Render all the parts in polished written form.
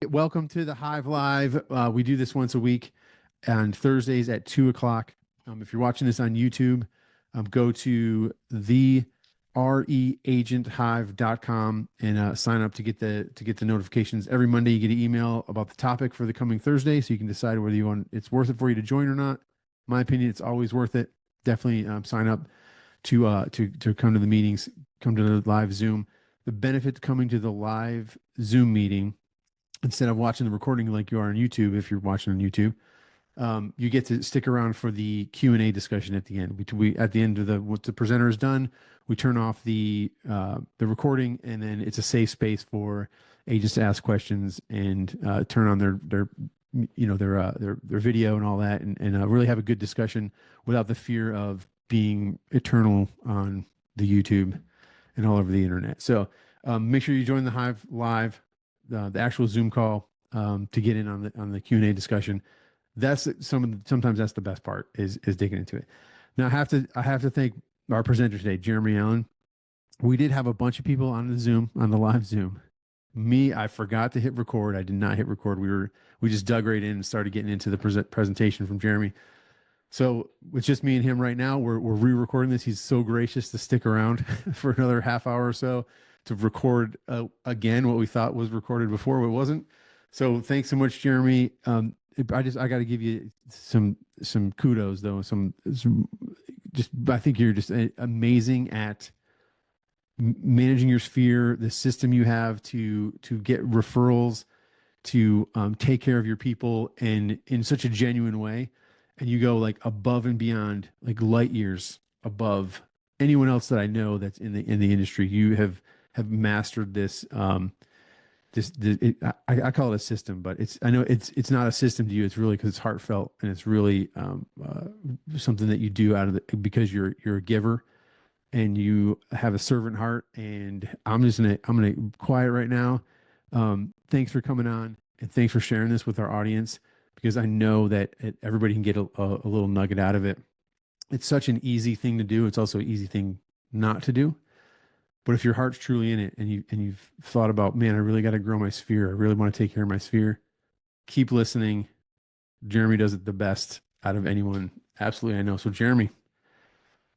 Welcome to the Hive Live. We do this once a week on Thursdays at 2 o'clock. If you're watching this on YouTube, go to the reagenthive.com and sign up to get the notifications. Every Monday, you get an email about the topic for the coming Thursday, so you can decide whether it's worth it for you to join or not. In my opinion, it's always worth it. Definitely sign up to come to the meetings, come to the live Zoom. The benefit to coming to the live Zoom meeting, instead of watching the recording like you are on YouTube, if you're watching on YouTube, you get to stick around for the Q&A discussion at the end. We at the end of what the presenter has done, we turn off the recording, and then it's a safe space for agents to ask questions and turn on their video and all that, and really have a good discussion without the fear of being eternal on the YouTube and all over the internet. So make sure you join the Hive Live, the actual Zoom call, to get in on the Q&A discussion. That's sometimes that's the best part is digging into it. Now I have to thank our presenter today, Jeremy Allen. We did have a bunch of people on the live Zoom. I forgot to hit record. I did not hit record. We just dug right in and started getting into the presentation from Jeremy. So it's just me and him right now. We're re-recording this. He's so gracious to stick around for another half hour or so to record again what we thought was recorded before, but it wasn't. So thanks so much, Jeremy. I got to give you some kudos though. I think you're just amazing at managing your sphere, the system you have to get referrals, to take care of your people, and in such a genuine way. And you go like above and beyond, like light years above anyone else that I know that's in the industry. You have mastered this. I call it a system, but I know it's not a system to you. It's really because it's heartfelt, and it's really something that you do because you're a giver and you have a servant heart. And I'm gonna quiet right now. Thanks for coming on, and thanks for sharing this with our audience, because I know that everybody can get a little nugget out of it. It's such an easy thing to do. It's also an easy thing not to do. But if your heart's truly in it, and you've thought about, man, I really got to grow my sphere, I really want to take care of my sphere, keep listening. Jeremy does it the best out of anyone. Absolutely, I know. So Jeremy,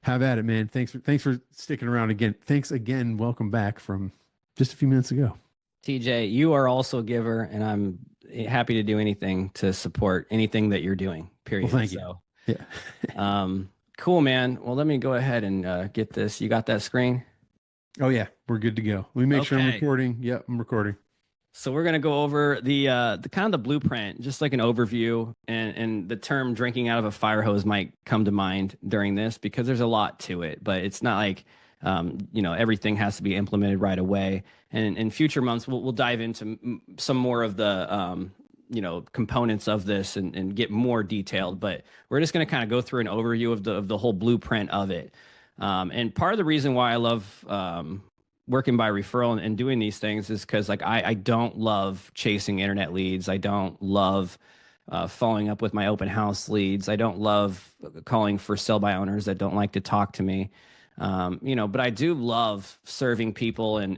have at it, man. Thanks for sticking around again. Thanks again. Welcome back from just a few minutes ago. TJ, you are also a giver, and I'm happy to do anything to support anything that you're doing, period. Well, thank you. Yeah. Cool, man. Well, let me go ahead and get this. You got that screen? Oh yeah, we're good to go. Let me make sure I'm recording. Yep, I'm recording. So we're going to go over the kind of the blueprint, just like an overview, and the term drinking out of a fire hose might come to mind during this, because there's a lot to it, but it's not like, everything has to be implemented right away. And in future months, we'll dive into some more of the, components of this and get more detailed, but we're just going to kind of go through an overview of the whole blueprint of it. And part of the reason why I love working by referral and doing these things is because I don't love chasing internet leads. I don't love following up with my open house leads. I don't love calling for sell by owners that don't like to talk to me. But I do love serving people and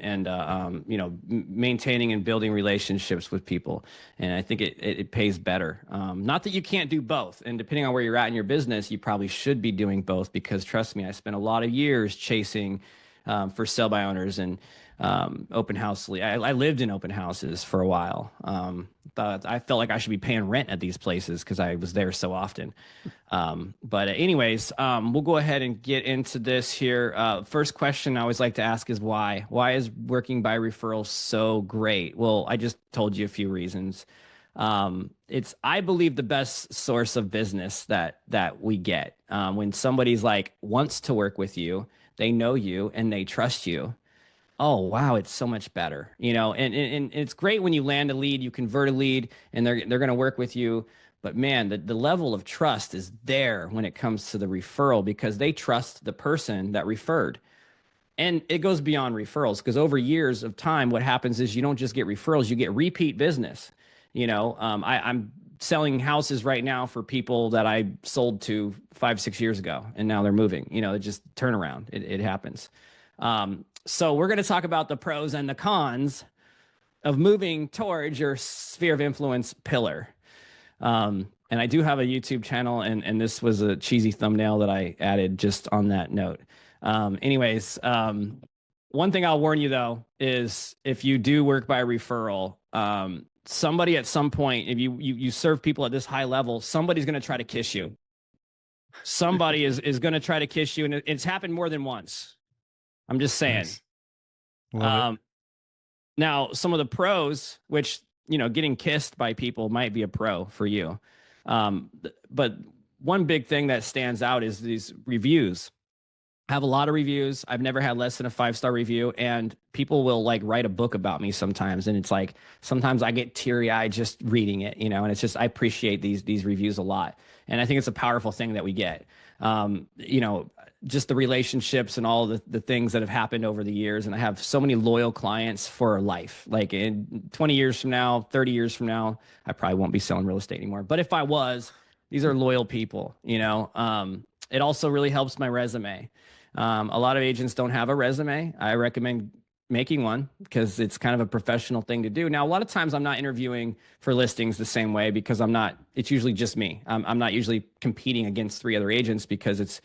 maintaining and building relationships with people. And I think it pays better. Not that you can't do both. And depending on where you're at in your business, you probably should be doing both, because trust me, I spent a lot of years chasing for sell by owners and open house. I lived in open houses for a while. But I felt like I should be paying rent at these places because I was there so often. But anyways, we'll go ahead and get into this here. First question I always like to ask is why? Why is working by referral so great? Well, I just told you a few reasons. It's, I believe, the best source of business that we get. When somebody's wants to work with you, they know you and they trust you. Oh, wow, it's so much better, and it's great when you land a lead, you convert a lead, and they're going to work with you. But man, the level of trust is there when it comes to the referral, because they trust the person that referred. And it goes beyond referrals, because over years of time, what happens is you don't just get referrals, you get repeat business. I'm selling houses right now for people that I sold to 5-6 years ago, and now they're moving. It just turnaround. It happens. So we're going to talk about the pros and the cons of moving towards your sphere of influence pillar. And I do have a YouTube channel, and this was a cheesy thumbnail that I added just on that note. Anyways, one thing I'll warn you though is if you do work by referral, somebody at some point, if you serve people at this high level, somebody's going to try to kiss you. Somebody is going to try to kiss you, and it's happened more than once. I'm just saying. Nice. Now, some of the pros, which, you know, getting kissed by people might be a pro for you. But one big thing that stands out is these reviews. I have a lot of reviews. I've never had less than a 5-star review, and people will like write a book about me sometimes. And it's like, sometimes I get teary eyed just reading it, you know, and it's just, I appreciate these reviews a lot. And I think it's a powerful thing that we get, you know, just the relationships and all the things that have happened over the years. And I have so many loyal clients for life. Like in 20 years from now, 30 years from now, I probably won't be selling real estate anymore. But if I was, these are loyal people, you know. It also really helps my resume. A lot of agents don't have a resume. I recommend making one because it's kind of a professional thing to do. Now, a lot of times I'm not interviewing for listings the same way because it's usually just me. I'm not usually competing against 3 other agents because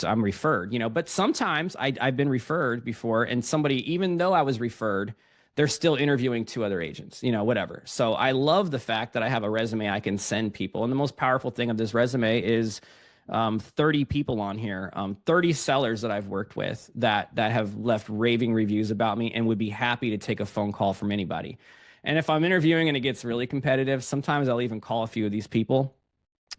I'm referred, you know. But sometimes I've been referred before, and somebody, even though I was referred, they're still interviewing 2 other agents, you know, whatever. So I love the fact that I have a resume I can send people. And the most powerful thing of this resume is 30 people on here, 30 sellers that I've worked with that have left raving reviews about me and would be happy to take a phone call from anybody. And if I'm interviewing and it gets really competitive, sometimes I'll even call a few of these people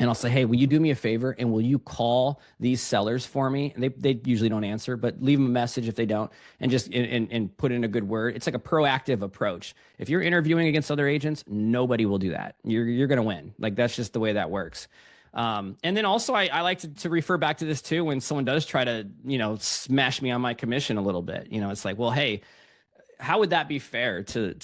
and I'll say, hey, will you do me a favor and will you call these sellers for me? And they usually don't answer, but leave them a message if they don't, and just and put in a good word. It's like a proactive approach. If you're interviewing against other agents, nobody will do that. You're going to win. Like, that's just the way that works. And then also I like to refer back to this too, when someone does try to, you know, smash me on my commission a little bit. You know, it's like, well, hey, how would that be fair to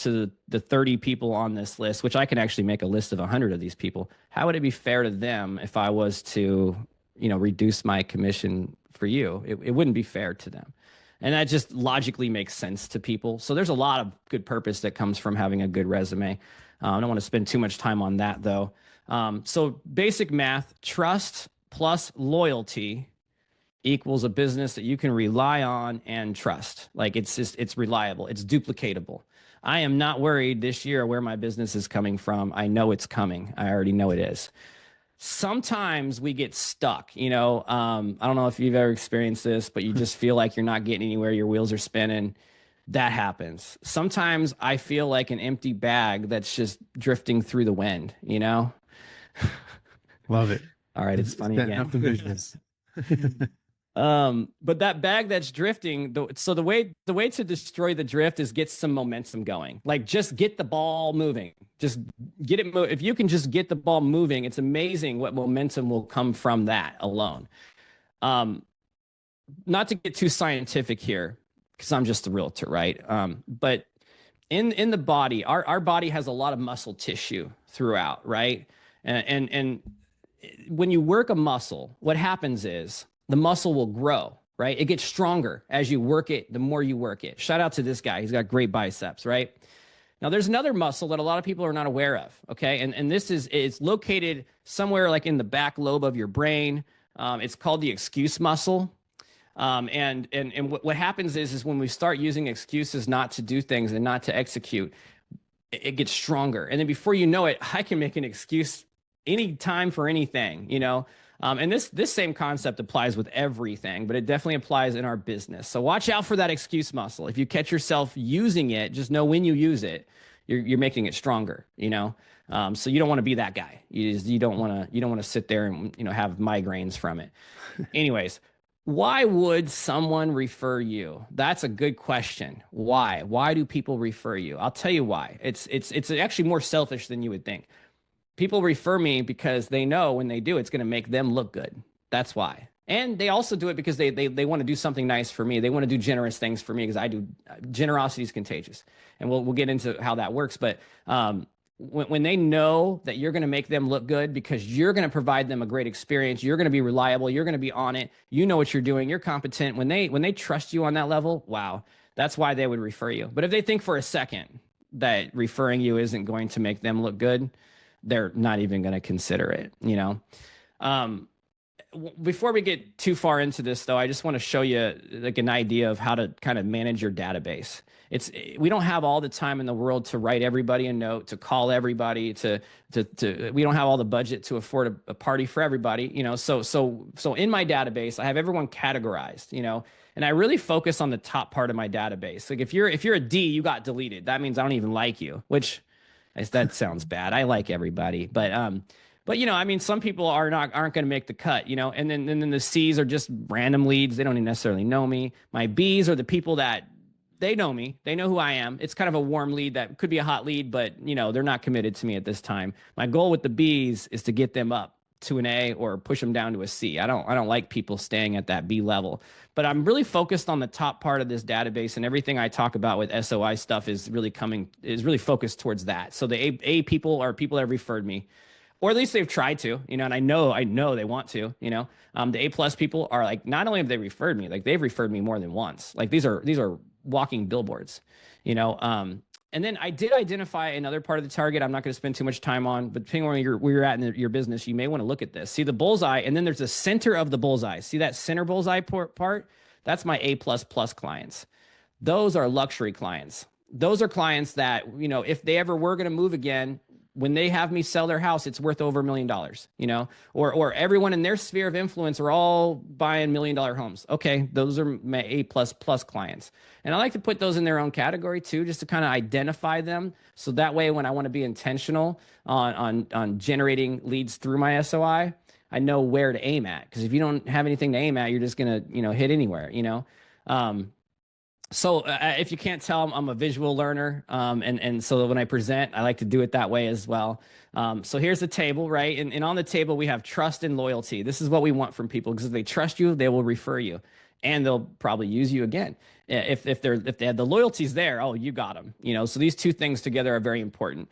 the 30 people on this list, which I can actually make a list of 100 of these people? How would it be fair to them if I was to, you know, reduce my commission for you? It wouldn't be fair to them. And that just logically makes sense to people. So there's a lot of good purpose that comes from having a good resume. I don't want to spend too much time on that though. So basic math: trust plus loyalty equals a business that you can rely on and trust. Like, it's reliable, it's duplicatable. I am not worried this year where my business is coming from. I know it's coming. I already know it is. Sometimes we get stuck, you know. I don't know if you've ever experienced this, but you just feel like you're not getting anywhere. Your wheels are spinning. That happens. Sometimes I feel like an empty bag that's just drifting through the wind, you know? Love it. All right, it's funny again. Up the business. But that bag that's drifting, so the way to destroy the drift is get some momentum going. Like, just get the ball moving. Just get it if you can just get the ball moving, it's amazing what momentum will come from that alone. Not to get too scientific here, because I'm just a realtor, right? But in the body, our body has a lot of muscle tissue throughout, right? And when you work a muscle, what happens is the muscle will grow, right? It gets stronger as you work it, the more you work it. Shout out to this guy. He's got great biceps, right? Now, there's another muscle that a lot of people are not aware of, okay? And this it's located somewhere like in the back lobe of your brain. It's called the excuse muscle. And what happens is when we start using excuses not to do things and not to execute, it gets stronger. And then before you know it, I can make an excuse any time for anything, you know? And this same concept applies with everything, but it definitely applies in our business. So watch out for that excuse muscle. If you catch yourself using it, just know when you use it, you're making it stronger, you know? So you don't want to be that guy. You don't want to sit there and, you know, have migraines from it. Anyways, why would someone refer you? That's a good question. Why? Why do people refer you? I'll tell you why. It's actually more selfish than you would think. People refer me because they know when they do, it's going to make them look good. That's why. And they also do it because they want to do something nice for me. They want to do generous things for me because I do. Generosity is contagious. And we'll get into how that works. But when they know that you're going to make them look good because you're going to provide them a great experience, you're going to be reliable, you're going to be on it, you know what you're doing, you're competent. When they trust you on that level, wow, that's why they would refer you. But if they think for a second, that referring you isn't going to make them look good, they're not even going to consider it, you know? Before we get too far into this though, I just want to show you like an idea of how to kind of manage your database. We don't have all the time in the world to write everybody a note, to call everybody, we don't have all the budget to afford a party for everybody, you know? So in my database, I have everyone categorized, you know, and I really focus on the top part of my database. Like if you're a D, you got deleted. That means I don't even like you, which that sounds bad. I like everybody, but you know, I mean, some people aren't going to make the cut, you know, and then the C's are just random leads. They don't even necessarily know me. My B's are the people that they know me. They know who I am. It's kind of a warm lead that could be a hot lead, but you know, they're not committed to me at this time. My goal with the B's is to get them up to an A or push them down to a C. I don't like people staying at that B level, but I'm really focused on the top part of this database, and everything I talk about with SOI stuff is really focused towards that. So the A people are people that have referred me, or at least they've tried to, you know, and I know they want to, you know. The A plus people are like, not only have they referred me, like they've referred me more than once. Like these are walking billboards, you know. And then I did identify another part of the target I'm not going to spend too much time on, but depending on where you're at in your business, you may want to look at this. See the bullseye, and then there's the center of the bullseye. See that center bullseye part? That's my A plus clients. Those are luxury clients. Those are clients that, you know, if they ever were going to move again, when they have me sell their house, it's worth over $1 million, you know, or everyone in their sphere of influence are all buying $1 million homes. Okay. Those are my A plus clients. And I like to put those in their own category too, just to kind of identify them. So that way, when I want to be intentional on generating leads through my SOI, I know where to aim at. Cause if you don't have anything to aim at, you're just going to, you know, hit anywhere, you know? So if you can't tell, I'm a visual learner. And so when I present, I like to do it that way as well. So here's the table, right? And on the table, we have trust and loyalty. This is what we want from people, because if they trust you, they will refer you, and they'll probably use you again. If they have the loyalties there, oh, you got them, you know? So these two things together are very important.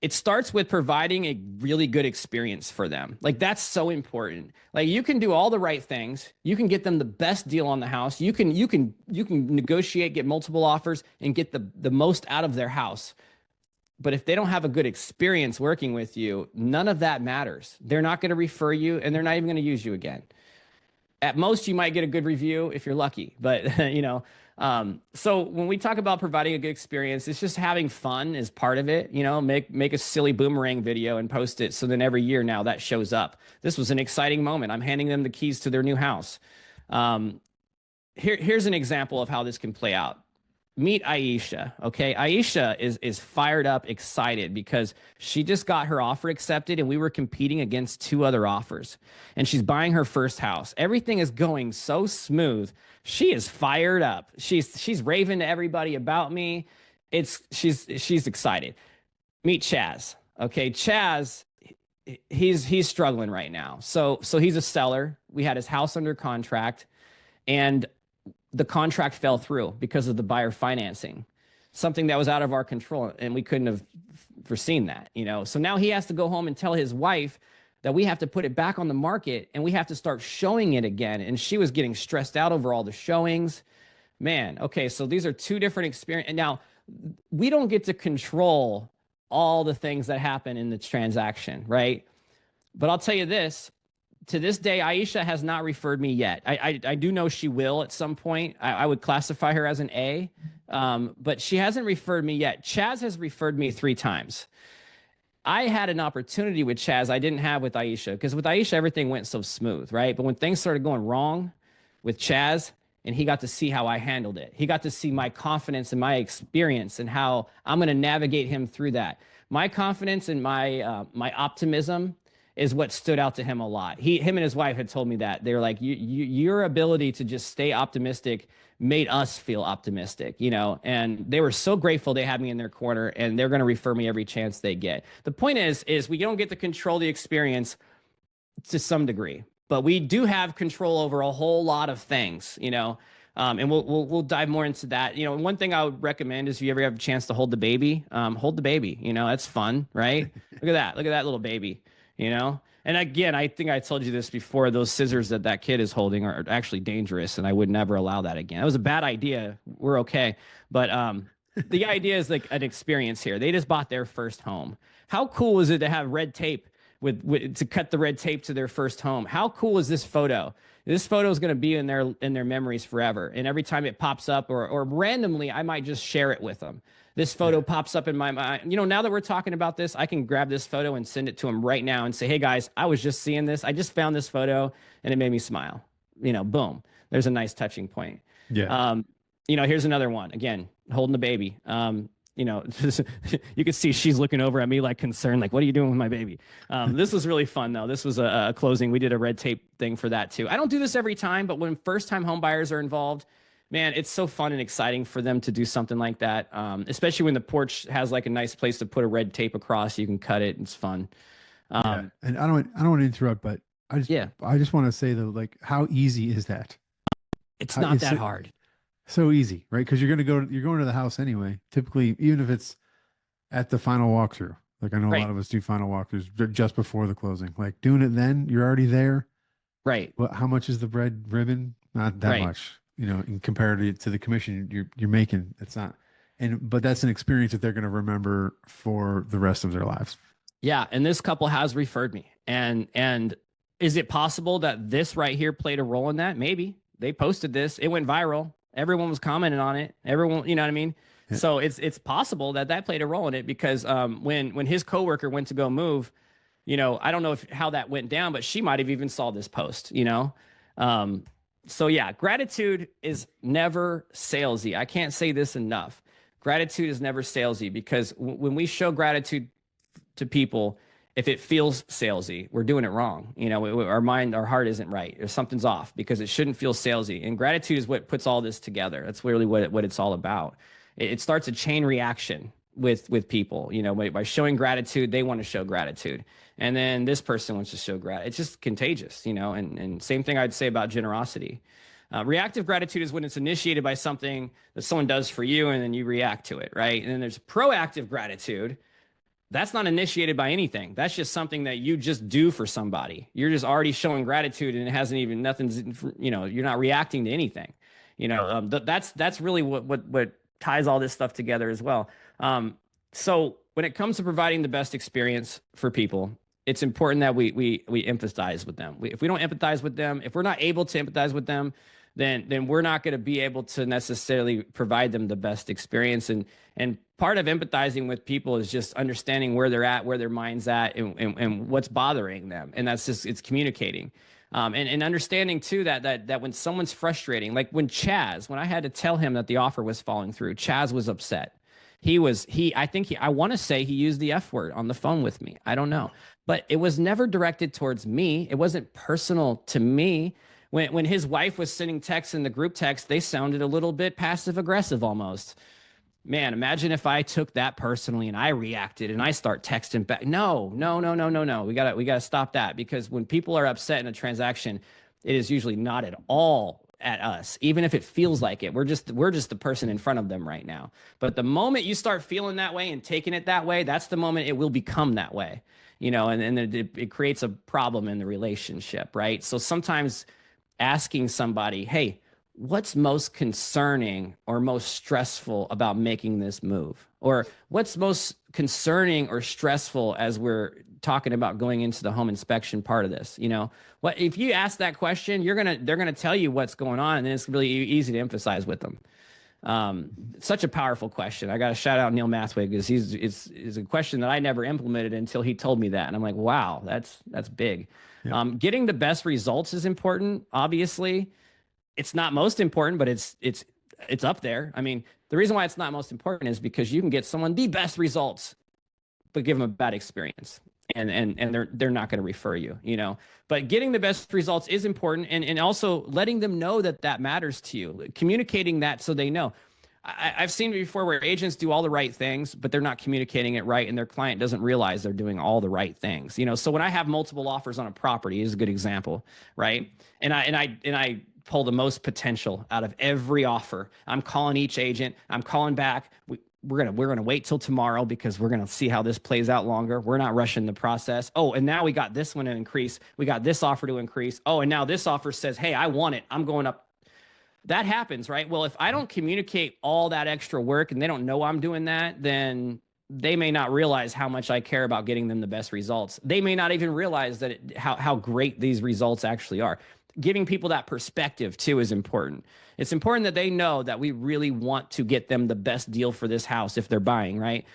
It starts with providing a really good experience for them. Like that's so important. Like you can do all the right things. You can get them the best deal on the house. You can negotiate, get multiple offers, and get the most out of their house. But if they don't have a good experience working with you, none of that matters. They're not going to refer you, and they're not even going to use you again. At most, you might get a good review if you're lucky, but you know. So when we talk about providing a good experience, it's just having fun is part of it. You know, make a silly boomerang video and post it. So then every year now that shows up. This was an exciting moment. I'm handing them the keys to their new house. Here's an example of how this can play out. Meet Aisha. Okay. Aisha is fired up, excited because she just got her offer accepted, and we were competing against 2 other offers, and she's buying her first house. Everything is going so smooth. She is fired up. She's raving to everybody about me. She's excited. Meet Chaz. Okay. Chaz, he's struggling right now. So he's a seller. We had his house under contract, and the contract fell through because of the buyer financing, something that was out of our control, and we couldn't have foreseen that, you know? So now he has to go home and tell his wife that we have to put it back on the market, and we have to start showing it again. And she was getting stressed out over all the showings, man. Okay. So these are 2 different experiences. And now we don't get to control all the things that happen in the transaction, right? But I'll tell you this, to this day, Aisha has not referred me yet. I do know she will at some point. I would classify her as an A, but she hasn't referred me yet. Chaz has referred me 3 times. I had an opportunity with Chaz I didn't have with Aisha, because with Aisha, everything went so smooth, right? But when things started going wrong with Chaz, and he got to see how I handled it, he got to see my confidence and my experience and how I'm going to navigate him through that. My confidence and my optimism is what stood out to him a lot. Him and his wife had told me that. They were like, your ability to just stay optimistic made us feel optimistic, you know, and they were so grateful they had me in their corner, and they're going to refer me every chance they get. The point is we don't get to control the experience to some degree, but we do have control over a whole lot of things, you know. And we'll dive more into that. You know, one thing I would recommend is if you ever have a chance to hold the baby, you know, that's fun, right? Look at that little baby. You know, and again, I think I told you this before, those scissors that kid is holding are actually dangerous, and I would never allow that again. It was a bad idea. We're okay. But The idea is like an experience here. They just bought their first home. How cool is it to have red tape with to cut the red tape to their first home? How cool is this photo? This photo is going to be in their memories forever. And every time it pops up, or randomly, I might just share it with them. This photo pops up in my mind. You know, now that we're talking about this, I can grab this photo and send it to them right now and say, "Hey guys, I was just seeing this. I just found this photo and it made me smile." You know, boom. There's a nice touching point. Yeah. You know, here's another one. Again, holding the baby. You know, you can see she's looking over at me like concerned, like, what are you doing with my baby? This was really fun though. This was a closing. We did a red tape thing for that too. I don't do this every time, but when first time home buyers are involved, man, it's so fun and exciting for them to do something like that. Especially when the porch has like a nice place to put a red tape across. You can cut it. It's fun. Yeah. And I don't want to interrupt, but I just want to say though, like, how easy is that? It's not that hard. So easy, right? Because you're going to the house anyway. Typically, even if it's at the final walkthrough, like I know a lot of us do final walkthroughs just before the closing. Like doing it then, you're already there. Right. Well, how much is the red ribbon? Not that much, you know, in comparative to the commission you're making. It's not, but that's an experience that they're going to remember for the rest of their lives. Yeah, and this couple has referred me, and is it possible that this right here played a role in that? Maybe they posted this, it went viral. Everyone was commenting on it. Everyone, you know what I mean? Yeah. So it's possible that played a role in it because when his coworker went to go move, you know, I don't know how that went down, but she might have even saw this post, you know? So yeah, gratitude is never salesy. I can't say this enough. Gratitude is never salesy because when we show gratitude to people, if it feels salesy, we're doing it wrong. You know, our heart isn't right, or something's off because it shouldn't feel salesy. And gratitude is what puts all this together. That's really what it's all about. It starts a chain reaction with people. You know, by showing gratitude, they want to show gratitude, and then this person wants to show gratitude. It's just contagious, you know. And same thing I'd say about generosity. Reactive gratitude is when it's initiated by something that someone does for you, and then you react to it, right? And then there's proactive gratitude. That's not initiated by anything. That's just something that you just do for somebody. You're just already showing gratitude, and it hasn't even nothing's. You know, you're not reacting to anything. You know, that's really what ties all this stuff together as well. So when it comes to providing the best experience for people, it's important that we empathize with them. If we don't empathize with them, if we're not able to empathize with them, then we're not going to be able to necessarily provide them the best experience. And part of empathizing with people is just understanding where they're at, where their mind's at, and what's bothering them. And that's just, it's communicating. And understanding too that when someone's frustrating, like when I had to tell him that the offer was falling through, Chaz was upset. I want to say he used the F word on the phone with me. I don't know, but it was never directed towards me. It wasn't personal to me. When his wife was sending texts in the group text, they sounded a little bit passive aggressive almost. Man, imagine if I took that personally and I reacted and I start texting back. No. We gotta stop that, because when people are upset in a transaction, it is usually not at all at us, even if it feels like it. We're just the person in front of them right now. But the moment you start feeling that way and taking it that way, that's the moment it will become that way, you know, and it creates a problem in the relationship, right? So sometimes asking somebody, hey, what's most concerning or most stressful about making this move? Or what's most concerning or stressful as we're talking about going into the home inspection part of this? You know, what if you ask that question, they're gonna tell you what's going on, and then it's really easy to emphasize with them. Such a powerful question. I got to shout out Neil Mathwig, because it's a question that I never implemented until he told me that, and I'm like, wow, that's big. Yeah. Getting the best results is important. Obviously, it's not most important, but it's up there. I mean, the reason why it's not most important is because you can get someone the best results, but give them a bad experience, and they're not going to refer you, you know. But getting the best results is important, and also letting them know that matters to you, communicating that so they know. I've seen it before where agents do all the right things, but they're not communicating it right, and their client doesn't realize they're doing all the right things, you know. So when I have multiple offers on a property, is a good example, right? And I pull the most potential out of every offer. I'm calling each agent. I'm calling back. We're gonna wait till tomorrow because we're gonna see how this plays out longer. We're not rushing the process. Oh, and now we got this one to increase. We got this offer to increase. Oh, and now this offer says, hey, I want it. I'm going up. that happens, right? Well, if I don't communicate all that extra work and they don't know I'm doing that, then they may not realize how much I care about getting them the best results. They may not even realize that how great these results actually are. Giving people that perspective too is important. It's important that they know that we really want to get them the best deal for this house if they're buying, right?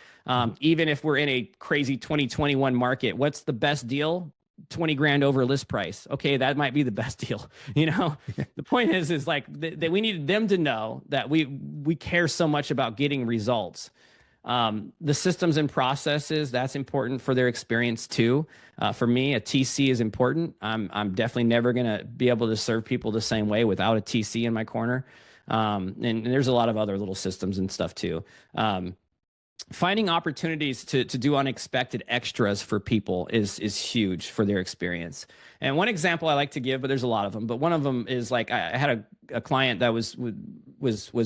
Even if we're in a crazy 2021 market, what's the best deal? 20 grand over list price. Okay, that might be the best deal. The point is like that we needed them to know that we care so much about getting results. The systems and processes, that's important for their experience too. For me, a TC is important. I'm definitely never going to be able to serve people the same way without a TC in my corner. And there's a lot of other little systems and stuff too. Finding opportunities to do unexpected extras for people is huge for their experience. And one example I like to give, but there's a lot of them, but one of them is like I had a client that was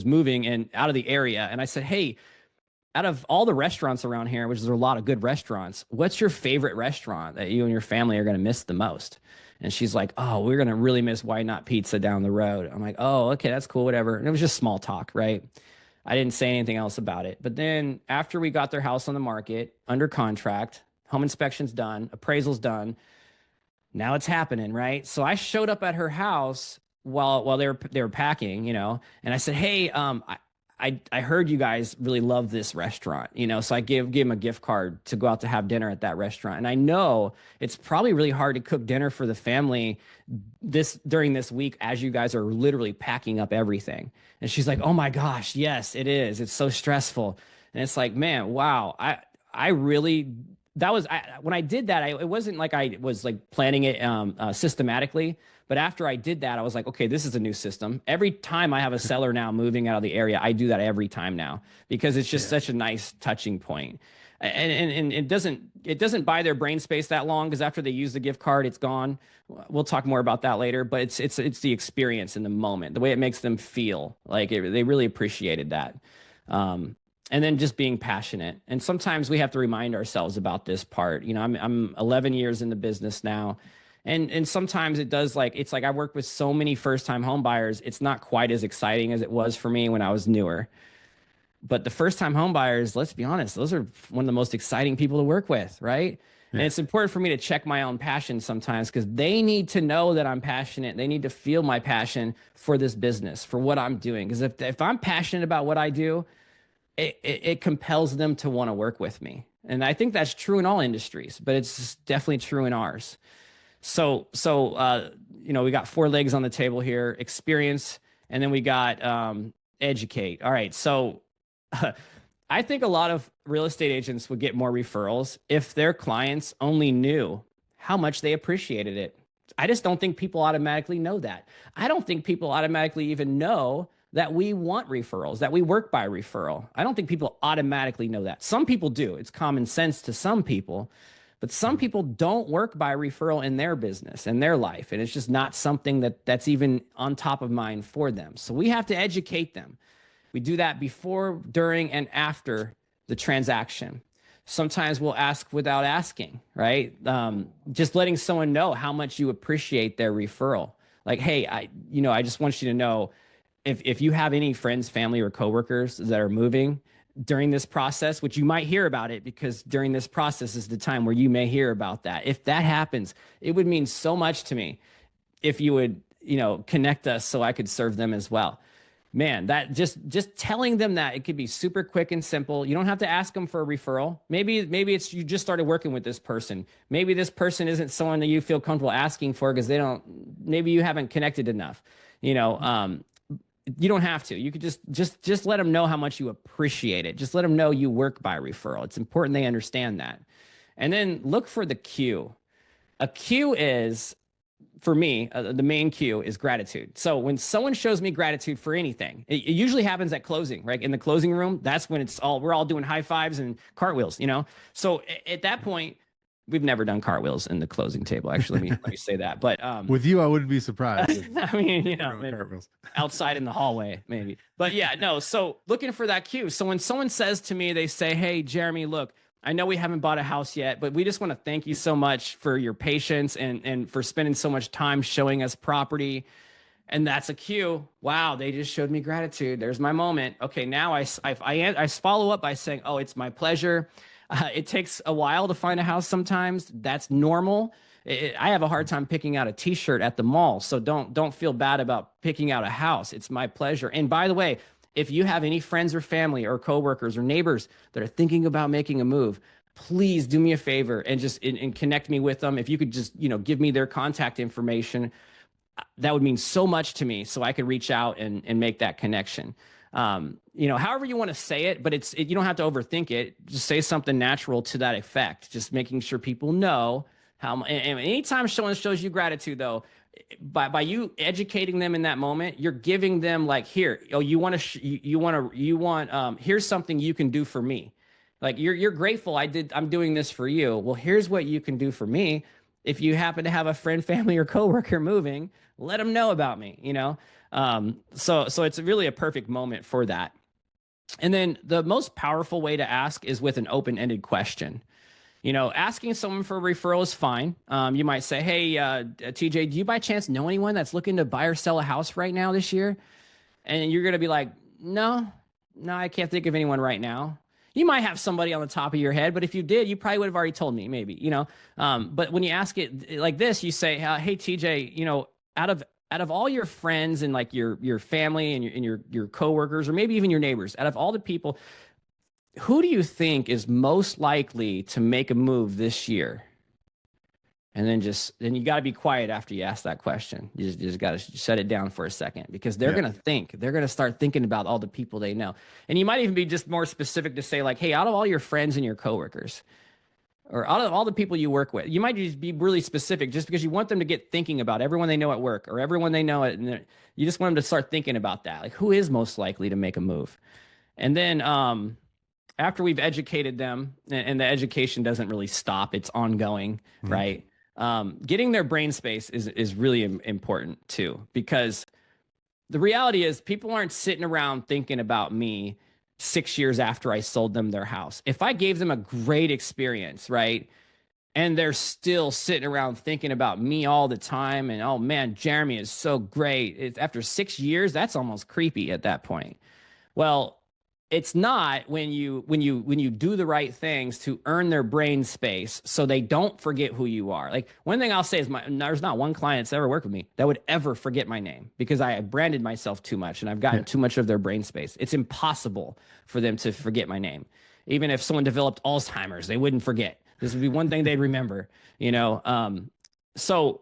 moving and out of the area, and I said, hey, out of all the restaurants around here, which is a lot of good restaurants, what's your favorite restaurant that you and your family are going to miss the most? And she's like, oh, we're going to really miss Why Not Pizza down the road. I'm like, oh, okay, that's cool, whatever. And it was just small talk, right? I didn't say anything else about it. But then after we got their house on the market, under contract, home inspection's done, appraisal's done, now it's happening, right? So I showed up at her house while they were packing, and I said, hey, I heard you guys really love this restaurant, so I gave him a gift card to go out to have dinner at that restaurant. And I know it's probably really hard to cook dinner for the family during this week as you guys are literally packing up everything. And she's like, oh my gosh, yes, it is. It's so stressful. And it's like, man, wow. I really, when I did that, it wasn't like I was like planning it systematically. But after I did that, I was like, okay, this is a new system. Every time I have a seller now moving out of the area, I do that every time now because it's just such a nice touching point. And it doesn't buy their brain space that long because after they use the gift card, it's gone. We'll talk more about that later, but it's the experience in the moment, the way it makes them feel like they really appreciated that. And then just being passionate. And sometimes we have to remind ourselves about this part. I'm 11 years in the business now. And sometimes it's like I work with so many first-time home buyers. It's not quite as exciting as it was for me when I was newer. But the first-time home buyers, let's be honest, those are one of the most exciting people to work with, right? Yeah. And it's important for me to check my own passion sometimes because they need to know that I'm passionate. They need to feel my passion for this business, for what I'm doing. Because if I'm passionate about what I do, it compels them to want to work with me. And I think that's true in all industries, but it's definitely true in ours. So we got 4 legs on the table here: experience, and then we got educate. All right. So I think a lot of real estate agents would get more referrals if their clients only knew how much they appreciated it. I just don't think people automatically know that. I don't think people automatically even know that we want referrals, that we work by referral. I don't think people automatically know that. Some people do. It's common sense to some people. But some people don't work by referral in their business, in their life. And it's just not something that's even on top of mind for them. So we have to educate them. We do that before, during, and after the transaction. Sometimes we'll ask without asking, right? Just letting someone know how much you appreciate their referral. Like, hey, I just want you to know if you have any friends, family, or coworkers that are moving during this process, which you might hear about it because during this process is the time where you may hear about that. If that happens, it would mean so much to me if you would, connect us so I could serve them as well. Man, that just telling them that it could be super quick and simple. You don't have to ask them for a referral. Maybe it's you just started working with this person. Maybe this person isn't someone that you feel comfortable asking for because maybe you haven't connected enough. You don't have to. You could just let them know how much you appreciate it. Just let them know you work by referral. It's important they understand that. And then look for the cue. A cue is, for me, the main cue is gratitude. So when someone shows me gratitude for anything, it usually happens at closing, right? In the closing room, that's when we're all doing high fives and cartwheels, So at that point, we've never done cartwheels in the closing table. Actually, let me say that. But with you, I wouldn't be surprised. I mean, outside in the hallway, maybe. But yeah, no. So looking for that cue. So when someone says to me, they say, "Hey, Jeremy, look, I know we haven't bought a house yet, but we just want to thank you so much for your patience and for spending so much time showing us property." And that's a cue. Wow, they just showed me gratitude. There's my moment. Okay, now I follow up by saying, "Oh, it's my pleasure." It takes a while to find a house sometimes. That's normal. I have a hard time picking out a T-shirt at the mall, so don't feel bad about picking out a house. It's my pleasure. And by the way, if you have any friends or family or coworkers or neighbors that are thinking about making a move, please do me a favor and just and connect me with them. If you could just give me their contact information, that would mean so much to me, so I could reach out and make that connection. However you want to say it, but you don't have to overthink it. Just say something natural to that effect. Just making sure people know how. And anytime someone shows you gratitude, though, by you educating them in that moment, you're giving them like, here, oh, here's something you can do for me. Like you're grateful I'm doing this for you. Well, here's what you can do for me. If you happen to have a friend, family, or coworker moving, let them know about me. So it's really a perfect moment for that. And then the most powerful way to ask is with an open-ended question. Asking someone for a referral is fine. You might say, "Hey, TJ, do you by chance know anyone that's looking to buy or sell a house right now this year?" And you're going to be like, no, I can't think of anyone right now. You might have somebody on the top of your head, but if you did, you probably would have already told me, maybe. But when you ask it like this, you say, "Hey, TJ, out of all your friends and like your family and your coworkers, or maybe even your neighbors, out of all the people, who do you think is most likely to make a move this year?" And then you got to be quiet after you ask that question. You just got to shut it down for a second, because they're going to start thinking about all the people they know. And you might even be just more specific to say like, "Hey, out of all your friends and your coworkers, or out of all the people you work with," you might just be really specific, just because you want them to get thinking about everyone they know at work or everyone they know and you just want them to start thinking about that. Like, who is most likely to make a move? And then, after we've educated them, and the education doesn't really stop, it's ongoing, right? Getting their brain space is really important too, because the reality is people aren't sitting around thinking about me 6 years after I sold them their house. If I gave them a great experience, right, and they're still sitting around thinking about me all the time, and, "Oh man, Jeremy is so great," after 6 years, that's almost creepy at that point. Well, it's not when you do the right things to earn their brain space so they don't forget who you are. Like, one thing I'll say is there's not one client that's ever worked with me that would ever forget my name, because I branded myself too much and I've gotten too much of their brain space. It's impossible for them to forget my name. Even if someone developed Alzheimer's, they wouldn't forget. This would be one thing they'd remember, So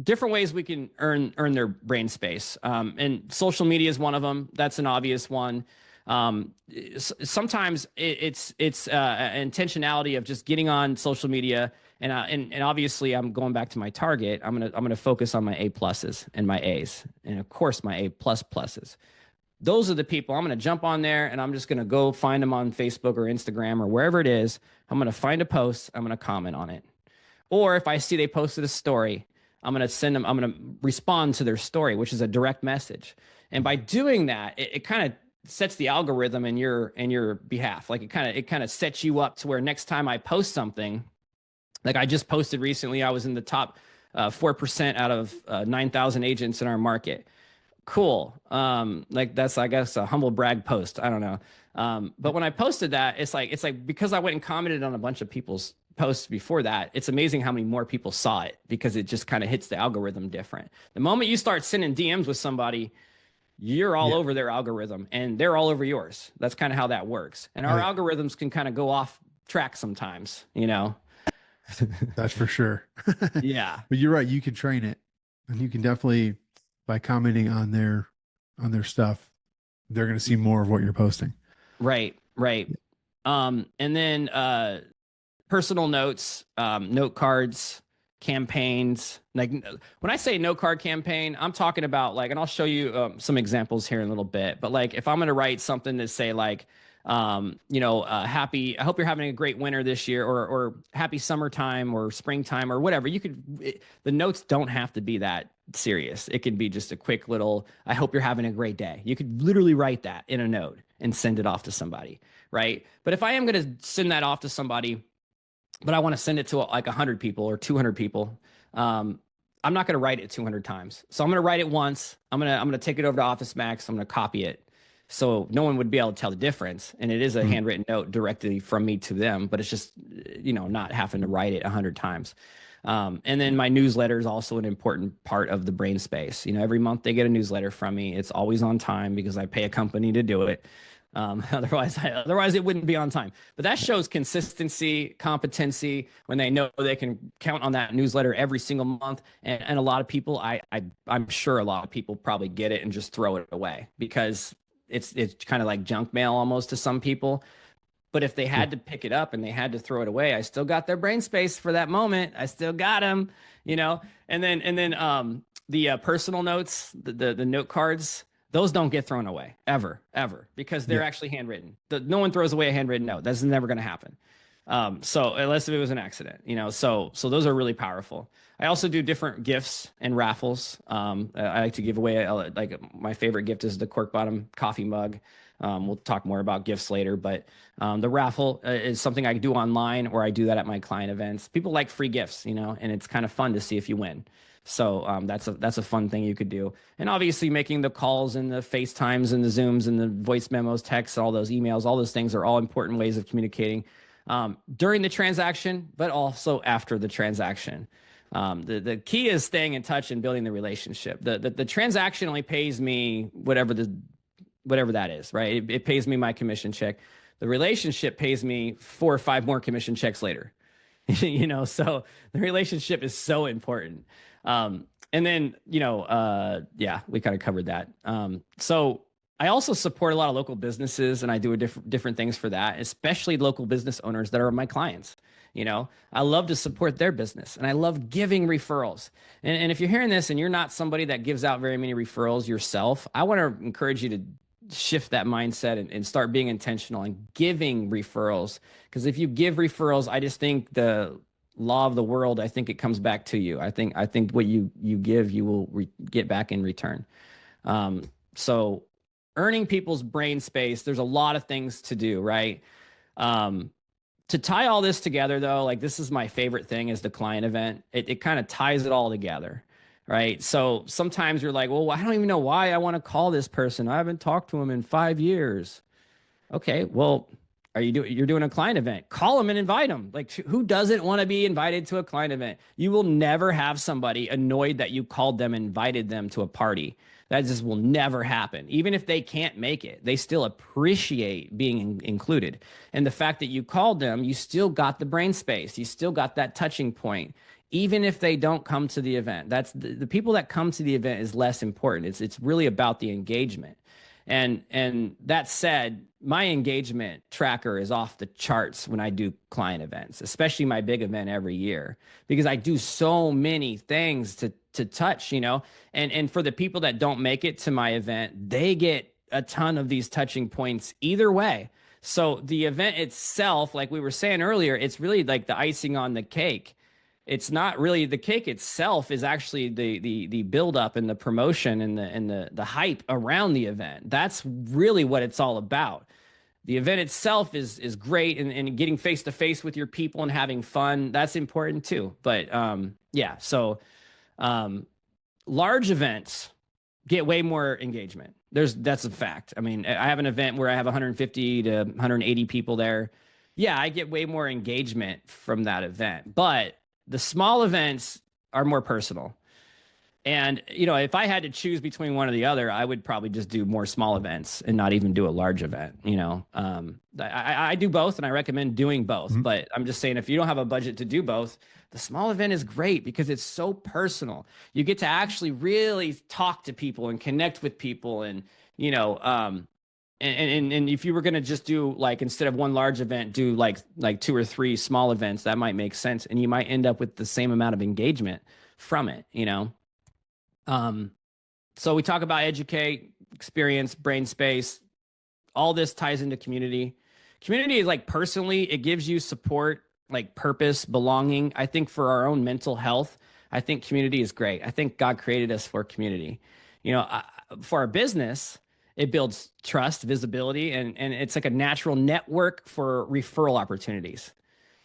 different ways we can earn their brain space. And social media is one of them. That's an obvious one. Sometimes it's intentionality of just getting on social media, and obviously I'm going back to my target. I'm gonna focus on my A pluses and my A's, and of course my A plus pluses. Those are the people I'm gonna jump on there, and I'm just gonna go find them on Facebook or Instagram or wherever it is. I'm gonna find a post. I'm gonna comment on it, or if I see they posted a story, I'm gonna respond to their story, which is a direct message. And by doing that, it kind of sets the algorithm in your behalf. Like, it kind of sets you up to where next time I post something, like I just posted recently, I was in the top 4% out of 9,000 agents in our market. Cool. Like, that's, I guess, a humble brag post. I don't know. But when I posted that, it's like because I went and commented on a bunch of people's posts before that, it's amazing how many more people saw it, because it just kind of hits the algorithm different. The moment you start sending DMs with somebody, you're all over their algorithm, and they're all over yours. That's kind of how that works. And our algorithms can kind of go off track sometimes, That's for sure. Yeah. But you're right. You can train it, and you can definitely, by commenting on their stuff, they're going to see more of what you're posting. Right. And then personal notes, note cards, campaigns. Like, when I say note card campaign, I'm talking about, like, and I'll show you some examples here in a little bit, but like, if I'm going to write something to say like, happy, I hope you're having a great winter this year, or happy summertime or springtime or whatever, the notes don't have to be that serious. It could be just a quick little, "I hope you're having a great day." You could literally write that in a note and send it off to somebody, right? But if I am going to send that off to somebody, but I want to send it to like 100 people or 200 people, I'm not going to write it 200 times. So I'm going to write it once. I'm going to take it over to Office Max. I'm going to copy it. So no one would be able to tell the difference. And it is a Mhm. handwritten note directly from me to them, but it's just, not having to write it 100 times. And then my newsletter is also an important part of the brain space. Every month they get a newsletter from me. It's always on time because I pay a company to do it. Otherwise it wouldn't be on time. But that shows consistency, competency when they know they can count on that newsletter every single month. And a lot of people, I'm sure a lot of people probably get it and just throw it away because it's kind of like junk mail almost to some people. But if they had to pick it up and they had to throw it away, I still got their brain space for that moment. I still got them, And then the personal notes, the note cards, those don't get thrown away ever, because they're actually handwritten. No one throws away a handwritten note. That's never going to happen. So unless if it was an accident, so those are really powerful. I also do different gifts and raffles. I like to give away, like my favorite gift is the cork bottom coffee mug. We'll talk more about gifts later, but the raffle is something I do online, or I do that at my client events. People like free gifts, and it's kind of fun to see if you win. So that's a fun thing you could do. And obviously making the calls and the FaceTimes and the Zooms and the voice memos, texts, all those emails, all those things are all important ways of communicating during the transaction, but also after the transaction. The key is staying in touch and building the relationship. The transaction only pays me whatever that is, right? It pays me my commission check. The relationship pays me 4 or 5 more commission checks later. So the relationship is so important. And then, yeah, we kind of covered that. So I also support a lot of local businesses, and I do different things for that, especially local business owners that are my clients. I love to support their business, and I love giving referrals. And if you're hearing this and you're not somebody that gives out very many referrals yourself, I want to encourage you to shift that mindset and start being intentional and giving referrals. Because if you give referrals, I just think the law of the world, I think it comes back to you. I think what you give, you will get back in return. So earning people's brain space, there's a lot of things to do, right? To tie all this together, though, like this is my favorite thing is the client event. It kind of ties it all together, right? So sometimes you're like, well, I don't even know why I want to call this person. I haven't talked to him in 5 years. Okay, well, you're doing a client event. Call them and invite them. Like, who doesn't want to be invited to a client event? You will never have somebody annoyed that you called them and invited them to a party. That just will never happen. Even if they can't make it, they still appreciate being included. And the fact that you called them, you still got the brain space. You still got that touching point. Even if they don't come to the event, that's the people that come to the event is less important. It's really about the engagement. And that said, my engagement tracker is off the charts when I do client events, especially my big event every year, because I do so many things to touch, and for the people that don't make it to my event, they get a ton of these touching points either way. So the event itself, like we were saying earlier, it's really like the icing on the cake. It's not really the cake itself, is actually the build up and the promotion and the hype around the event. That's really what it's all about. The event itself is great, and getting face to face with your people and having fun, that's important too. But yeah, so large events get way more engagement. That's a fact. I mean, I have an event where I have 150 to 180 people there. Yeah, I get way more engagement from that event. But the small events are more personal. And, if I had to choose between one or the other, I would probably just do more small events and not even do a large event. I do both, and I recommend doing both. Mhm. But I'm just saying, if you don't have a budget to do both, the small event is great because it's so personal. You get to actually really talk to people and connect with people. And, and if you were going to just do, like, instead of one large event, do like 2 or 3 small events, that might make sense. And you might end up with the same amount of engagement from it, So we talk about educate, experience, brain space. All this ties into community. Community is like, personally, it gives you support, like purpose, belonging. I think for our own mental health, I think community is great. I think God created us for community. For our business, it builds trust, visibility, and it's like a natural network for referral opportunities.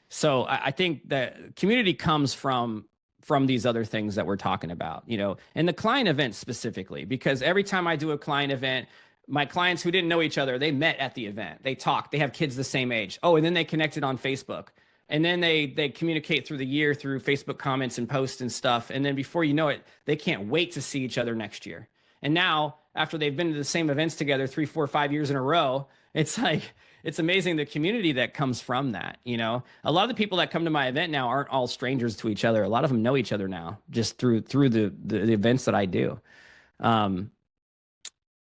So I think that community comes from from these other things that we're talking about, you know, and the client event specifically, because every time I do a client event, my clients who didn't know each other, they met at the event, they talked, they have kids the same age. Oh, and then they connected on Facebook. And then they communicate through the year through Facebook comments and posts and stuff. And then before you know it, they can't wait to see each other next year. And now, after they've been to the same events together 3, 4, 5 years in a row, it's like, it's amazing the community that comes from that. You know, a lot of the people that come to my event now aren't all strangers to each other. A lot of them know each other now just through the events that I do.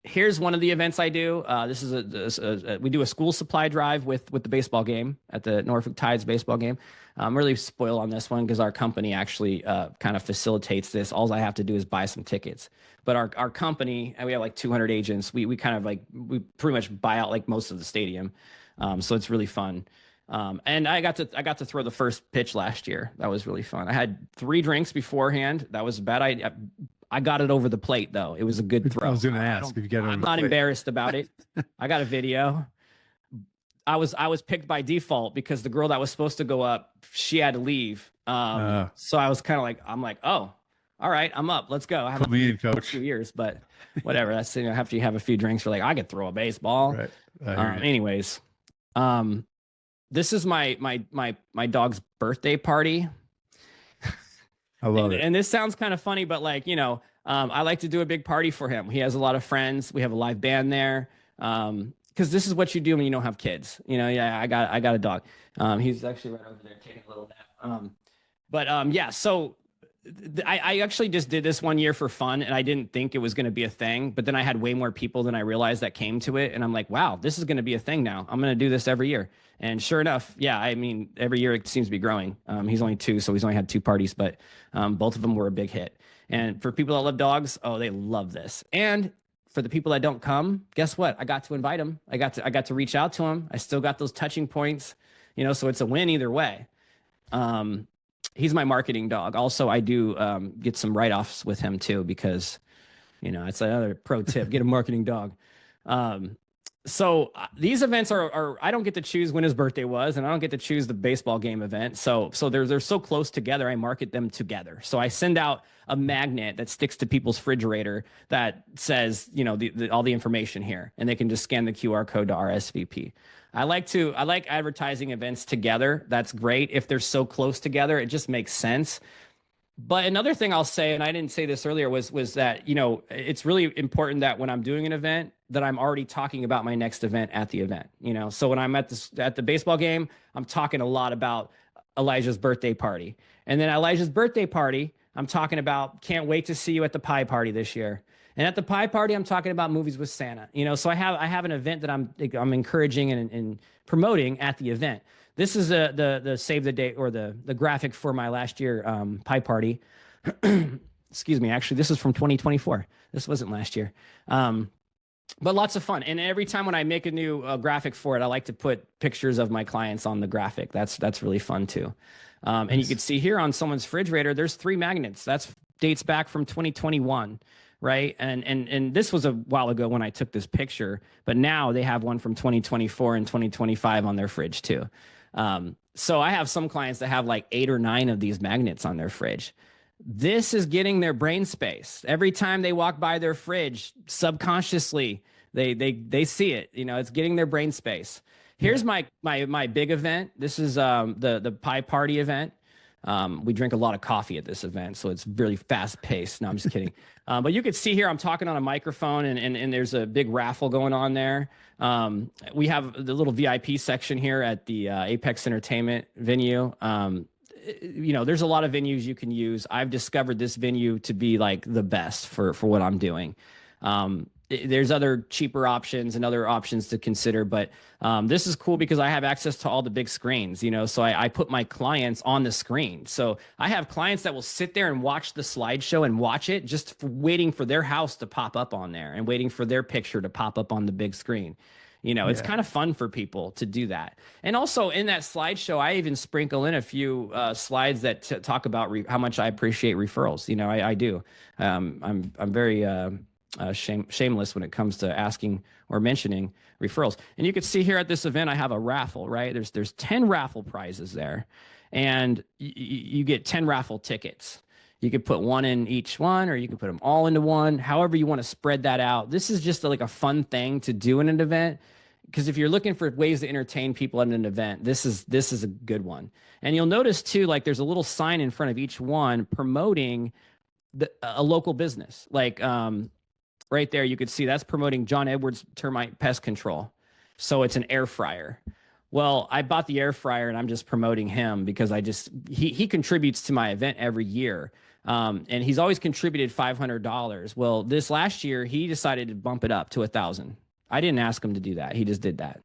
Here's one of the events I do. This is we do a school supply drive with the baseball game at the Norfolk Tides baseball game. I'm really spoiled on this one because our company actually kind of facilitates this. All I have to do is buy some tickets. But our company, and we have like 200 agents. We kind of like, we pretty much buy out like most of the stadium. So it's really fun. And I got to throw the first pitch last year. That was really fun. I had 3 drinks beforehand. That was a bad idea. I got it over the plate though. It was a good throw. I was going to ask if you got it. I'm not embarrassed about it. I got a video. I was picked by default because the girl that was supposed to go up, she had to leave. So I was kind of like, I'm like, oh, all right, I'm up. Let's go. I haven't me in, coach. a few years, but whatever. That's, you know, after you have a few drinks, you're like, I could throw a baseball. Right. Anyways, this is my dog's birthday party. I love it. And this sounds kind of funny, but like, you know, I like to do a big party for him. He has a lot of friends. We have a live band there. Because this is what you do when you don't have kids. You know, yeah, I got a dog. He's actually right over there taking a little nap. Yeah, so I actually just did this one year for fun, and I didn't think it was going to be a thing. But then I had way more people than I realized that came to it, and I'm like, wow, this is going to be a thing now. I'm going to do this every year. And sure enough, yeah, I mean, every year it seems to be growing. He's only 2, so he's only had 2 parties, but both of them were a big hit. And for people that love dogs, oh, they love this. And for the people that don't come, guess what? I got to invite them. I got to reach out to them. I still got those touching points, you know, so it's a win either way. He's my marketing dog. Also, I do get some write-offs with him too, because, you know, it's another pro tip, get a marketing dog. So these events are I don't get to choose when his birthday was, and I don't get to choose the baseball game event. So they're so close together. I market them together. So I send out a magnet that sticks to people's refrigerator that says, you know, all the information here, and they can just scan the QR code to RSVP. I like advertising events together. That's great. If they're so close together, it just makes sense. But another thing I'll say, and I didn't say this earlier, was that, you know, it's really important that when I'm doing an event that I'm already talking about my next event at the event, you know. So when I'm at the baseball game, I'm talking a lot about Elijah's birthday party. And then Elijah's birthday party, I'm talking about can't wait to see you at the pie party this year. And at the pie party, I'm talking about movies with Santa, you know. So I have an event that I'm encouraging and promoting at the event. This is the save the date, or the graphic for my last year pie party. Excuse me. Actually, this is from 2024. This wasn't last year. But lots of fun. And every time when I make a new graphic for it, I like to put pictures of my clients on the graphic. That's really fun too. And you can see here on someone's refrigerator, there's 3 magnets. That's dates back from 2021. Right. And this was a while ago when I took this picture, but now they have one from 2024 and 2025 on their fridge too. So I have some clients that have like 8 or 9 of these magnets on their fridge. This is getting their brain space. Every time they walk by their fridge, subconsciously, they see it. You know, it's getting their brain space. Here's my big event. This is the pie party event. We drink a lot of coffee at this event, so it's really fast paced. No, I'm just kidding. But you could see here, I'm talking on a microphone, and there's a big raffle going on there. We have the little VIP section here at the Apex Entertainment venue. You know, there's a lot of venues you can use. I've discovered this venue to be like the best for what I'm doing. There's other cheaper options and other options to consider, but this is cool because I have access to all the big screens, you know, so I put my clients on the screen. So I have clients that will sit there and watch the slideshow and watch it just waiting for their house to pop up on there and waiting for their picture to pop up on the big screen. You know, it's kind of fun for people to do that. And also in that slideshow, I even sprinkle in a few slides that talk about how much I appreciate referrals. You know, I do. I'm very shameless when it comes to asking or mentioning referrals. And you can see here at this event, I have a raffle, right? There's 10 raffle prizes there, and you get 10 raffle tickets. You could put one in each one, or you could put them all into one, however you want to spread that out. This is just like a fun thing to do in an event. Because if you're looking for ways to entertain people at an event, this is a good one. And you'll notice too, like there's a little sign in front of each one promoting a local business. Like right there, you could see that's promoting John Edwards Termite Pest Control. So it's an air fryer. Well, I bought the air fryer and I'm just promoting him because he contributes to my event every year. And he's always contributed $500. Well, this last year he decided to bump it up to 1,000. I didn't ask him to do that. He just did that.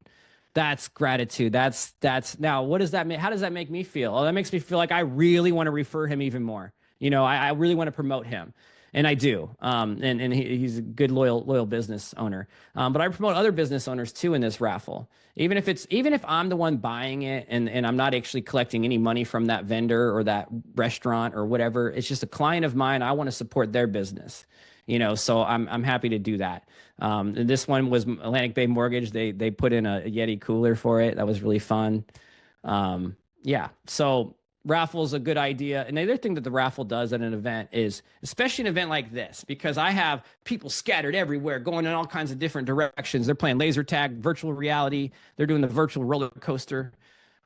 That's gratitude. That's now what does that mean? How does that make me feel? Oh, that makes me feel like I really want to refer him even more. I really want to promote him. And I do. And he's a good, loyal business owner. But I promote other business owners too in this raffle. Even if I'm the one buying it and I'm not actually collecting any money from that vendor or that restaurant or whatever, it's just a client of mine. I want to support their business. So I'm happy to do that. And this one was Atlantic Bay Mortgage. They put in a Yeti cooler for it. That was really fun. Yeah. So raffle is a good idea. And the other thing that the raffle does at an event is, especially an event like this, because I have people scattered everywhere going in all kinds of different directions. They're playing laser tag, virtual reality. They're doing the virtual roller coaster,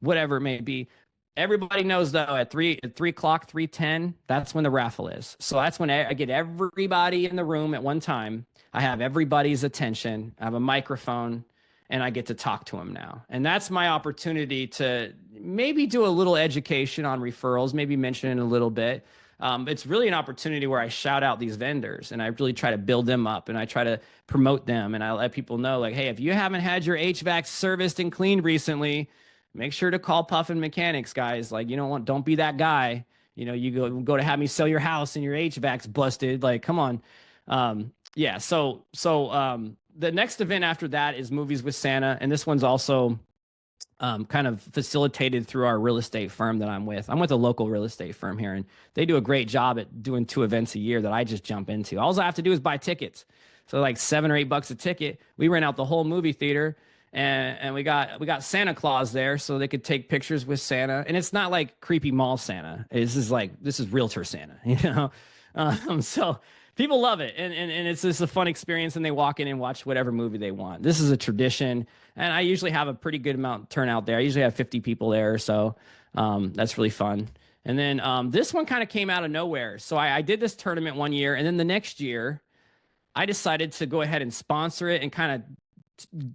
whatever it may be. Everybody knows though at 3:00, 3:10, that's when the raffle is. So that's when I get everybody in the room at one time. I have everybody's attention. I have a microphone and I get to talk to them now. And that's my opportunity to maybe do a little education on referrals, maybe mention it a little bit. It's really an opportunity where I shout out these vendors and I really try to build them up and I try to promote them. And I let people know like, hey, if you haven't had your HVAC serviced and cleaned recently, make sure to call Puffin Mechanics, guys. Like, don't be that guy. You go to have me sell your house and your HVAC's busted. Like, come on. Yeah. So the next event after that is Movies with Santa. And this one's also kind of facilitated through our real estate firm that I'm with. I'm with a local real estate firm here, and they do a great job at doing 2 events a year that I just jump into. All I have to do is buy tickets. So like $7 or $8 a ticket. We rent out the whole movie theater. And we got Santa Claus there so they could take pictures with Santa. And it's not like creepy mall Santa. This is realtor Santa, so people love it. And it's just a fun experience. And they walk in and watch whatever movie they want. This is a tradition. And I usually have a pretty good amount turnout there. I usually have 50 people there or so. That's really fun. And then this one kind of came out of nowhere. So I did this tournament one year. And then the next year, I decided to go ahead and sponsor it and kind of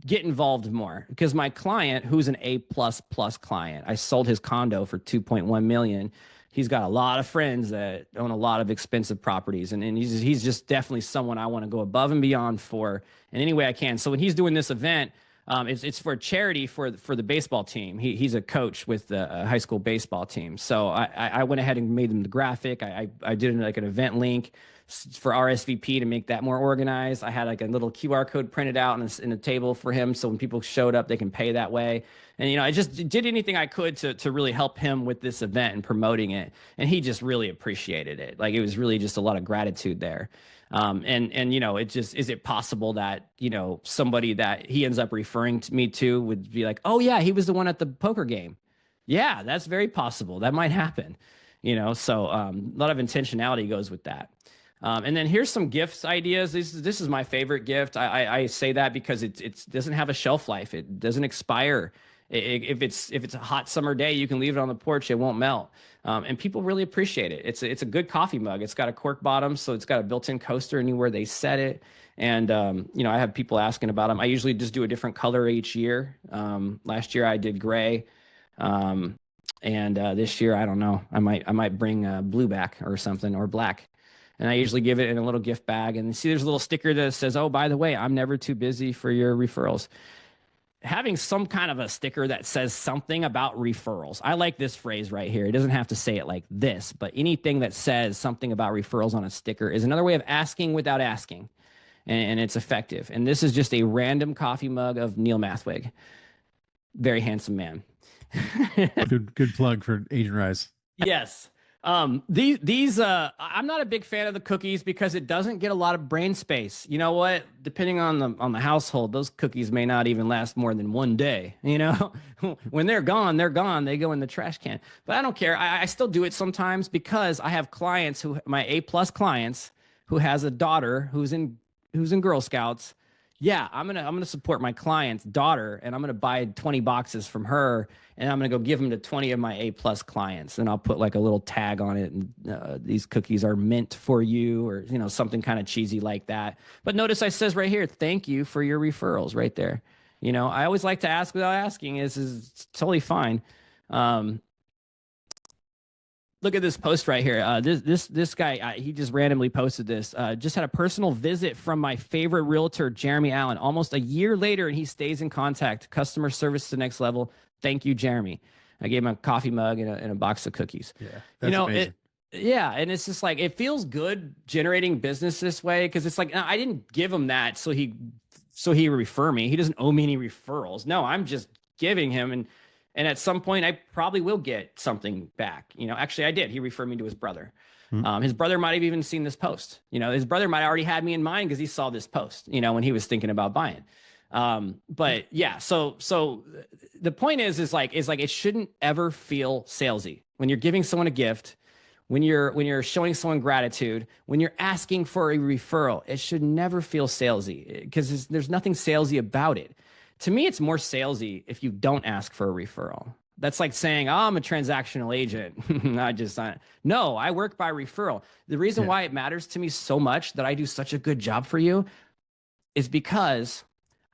get involved more because my client, who's an A++ client, I sold his condo for 2.1 million. He's got a lot of friends that own a lot of expensive properties, and he's just definitely someone I want to go above and beyond for in any way I can. So when he's doing this event, it's for charity for the baseball team. He's a coach with the high school baseball team. So I went ahead and made him the graphic. I did like an event link for RSVP to make that more organized. I had like a little QR code printed out in a table for him. So when people showed up, they can pay that way. And, I just did anything I could to really help him with this event and promoting it. And he just really appreciated it. Like it was really just a lot of gratitude there. It just, is it possible that, somebody that he ends up referring to me to would be like, oh yeah, he was the one at the poker game. Yeah, that's very possible. That might happen, so a lot of intentionality goes with that. And then here's some gifts ideas. This is my favorite gift. I say that because it doesn't have a shelf life. It doesn't expire. If it's a hot summer day, you can leave it on the porch. It won't melt. And people really appreciate it. It's a good coffee mug. It's got a cork bottom, so it's got a built-in coaster anywhere they set it. And, I have people asking about them. I usually just do a different color each year. Last year I did gray. And this year, I don't know. I might bring blue back or something, or black. And I usually give it in a little gift bag. And see, there's a little sticker that says, oh, by the way, I'm never too busy for your referrals. Having some kind of a sticker that says something about referrals. I like this phrase right here. It doesn't have to say it like this, but anything that says something about referrals on a sticker is another way of asking without asking. And it's effective. And this is just a random coffee mug of Neil Mathwig. Very handsome man. Good plug for Agent Rise. Yes. I'm not a big fan of the cookies because it doesn't get a lot of brain space. You know what? Depending on the household, those cookies may not even last more than one day. You know, when they're gone, they're gone. They go in the trash can. But I don't care. I still do it sometimes because I have clients my A+ clients who has a daughter who's in Girl Scouts. Yeah, I'm gonna support my client's daughter, and I'm gonna buy 20 boxes from her, and I'm gonna go give them to 20 of my A+ clients, and I'll put like a little tag on it, and these cookies are meant for you, or something kind of cheesy like that. But notice I says right here, thank you for your referrals, right there. I always like to ask without asking. Is totally fine. Look at this post right here. This guy, he just randomly posted this. Just had a personal visit from my favorite realtor, Jeremy Allen, almost a year later, and he stays in contact. Customer service to the next level. Thank you, Jeremy. I gave him a coffee mug and a box of cookies. Yeah, that's amazing. Yeah, and it's just like it feels good generating business this way because it's like I didn't give him that so he refer me. He doesn't owe me any referrals. No, I'm just giving him and at some point, I probably will get something back. Actually, I did. He referred me to his brother. His brother might have even seen this post. His brother might already had me in mind because he saw this post, when he was thinking about buying. But yeah, so the point is like it shouldn't ever feel salesy when you're giving someone a gift, when you're showing someone gratitude, when you're asking for a referral. It should never feel salesy because there's nothing salesy about it. To me, it's more salesy if you don't ask for a referral. That's like saying, oh, I'm a transactional agent. No, I work by referral. The reason why it matters to me so much that I do such a good job for you is because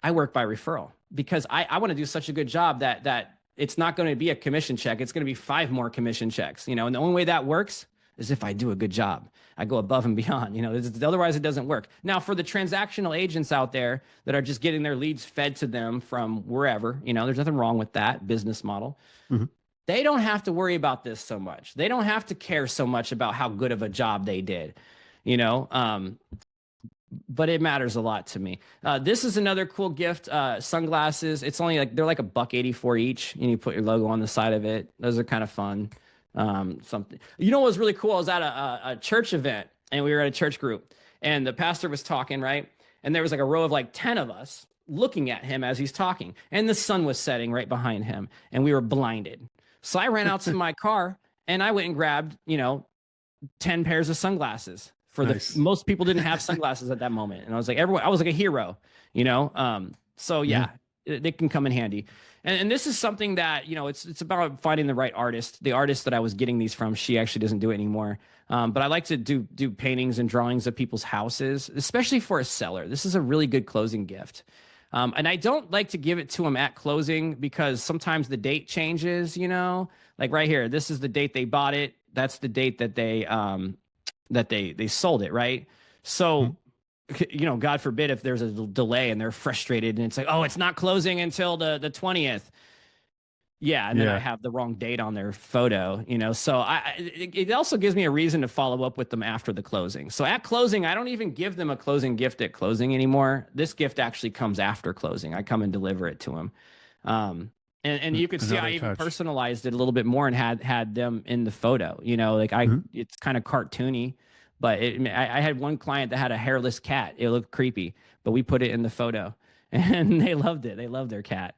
I work by referral. Because I want to do such a good job that it's not going to be a commission check. It's going to be 5 more commission checks. And the only way that works is if I do a good job. I go above and beyond. Otherwise it doesn't work. Now, for the transactional agents out there that are just getting their leads fed to them from wherever, there's nothing wrong with that business model. Mm-hmm. They don't have to worry about this so much. They don't have to care so much about how good of a job they did, but it matters a lot to me. This is another cool gift. Sunglasses. It's only they're like $1.84 each, and you put your logo on the side of it. Those are kind of fun. Something, what was really cool? I was at a church event, and we were at a church group, and the pastor was talking, right? And there was like a row of 10 of us looking at him as he's talking, and the sun was setting right behind him, and we were blinded. So I ran out to my car, and I went and grabbed 10 pairs of sunglasses. Most people didn't have sunglasses at that moment, and I was like I was like a hero. So yeah. They can come in handy. And this is something that, it's about finding the right artist. The artist that I was getting these from, she actually doesn't do it anymore. But I like to do paintings and drawings of people's houses, especially for a seller. This is a really good closing gift. And I don't like to give it to them at closing because sometimes the date changes, like right here, this is the date they bought it. That's the date that they sold it. Right. So, God forbid if there's a delay and they're frustrated and it's like, oh, it's not closing until the 20th. Yeah. And then I have the wrong date on their photo, so it also gives me a reason to follow up with them after the closing. So at closing, I don't even give them a closing gift at closing anymore. This gift actually comes after closing. I come and deliver it to them. And you could see I even personalized it a little bit more and had them in the photo, it's kind of cartoony. But I had one client that had a hairless cat. It looked creepy, but we put it in the photo, and they loved it. They loved their cat.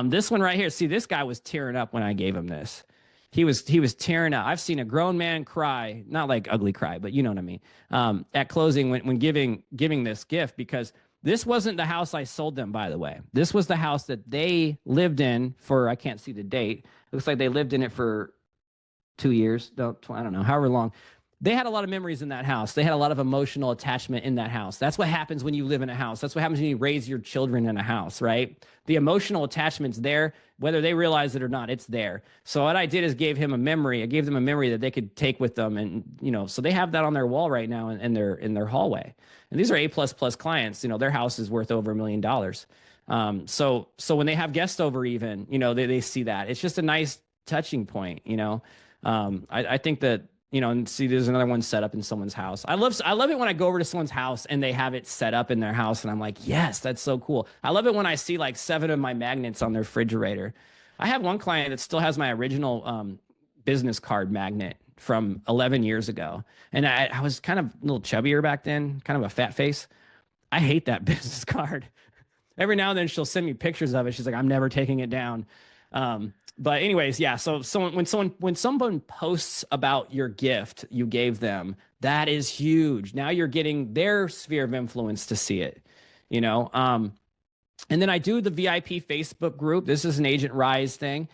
This one right here. See, this guy was tearing up when I gave him this. He was tearing up. I've seen a grown man cry, not like ugly cry, but you know what I mean. At closing, when giving this gift, because this wasn't the house I sold them, by the way. This was the house that they lived in for, I can't see the date. It looks like they lived in it for 2 years. I don't know, however long. They had a lot of memories in that house. They had a lot of emotional attachment in that house. That's what happens when you live in a house. That's what happens when you raise your children in a house, right? The emotional attachment's there, whether they realize it or not, it's there. So what I did is gave him a memory. I gave them a memory that they could take with them. And, so they have that on their wall right now in their hallway. And these are A++ clients, their house is worth over $1 million. So when they have guests over even, they see that. It's just a nice touching point, I think that, and see, there's another one set up in someone's house. I love it when I go over to someone's house and they have it set up in their house, and I'm like, yes, that's so cool. I love it when I see 7 of my magnets on their refrigerator. I have one client that still has my original business card magnet from 11 years ago. And I was kind of a little chubbier back then, kind of a fat face. I hate that business card. Every now and then she'll send me pictures of it. She's like, I'm never taking it down. But anyways, yeah. So when someone posts about your gift you gave them, that is huge. Now you're getting their sphere of influence to see it, you know? And then I do the VIP Facebook group. This is an Agent Rise thing.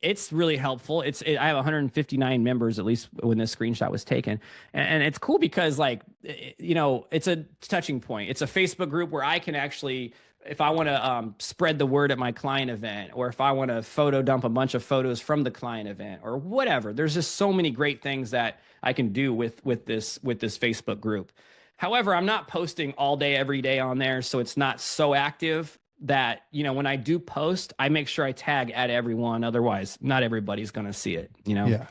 It's really helpful. I have 159 members, at least when this screenshot was taken. And it's cool because like, you know, it's a touching point. It's a Facebook group where I can actually, if I want to spread the word at my client event, or if I want to photo dump a bunch of photos from the client event or whatever, there's just so many great things that I can do with this Facebook group. However, I'm not posting all day, every day on there. So it's not so active that, you know, when I do post, I make sure I tag at everyone. Otherwise, not everybody's going to see it, you know? Yeah.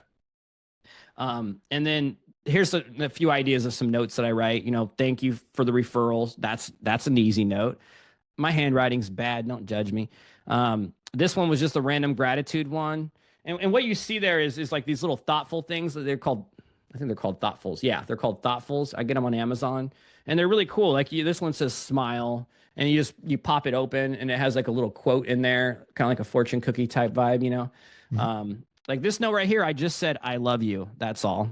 And then here's a few ideas of some notes that I write. You know, thank you for the referrals. That's an easy note. My handwriting's bad. Don't judge me. This one was just a random gratitude one. And what you see there is like these little thoughtful things that they're called. I think they're called Thoughtfuls. Yeah, they're called Thoughtfuls. I get them on Amazon, and they're really cool. Like this one says "smile," and you pop it open, and it has like a little quote in there, kind of like a fortune cookie type vibe, you know. Mm-hmm. Like this note right here, I just said "I love you." That's all.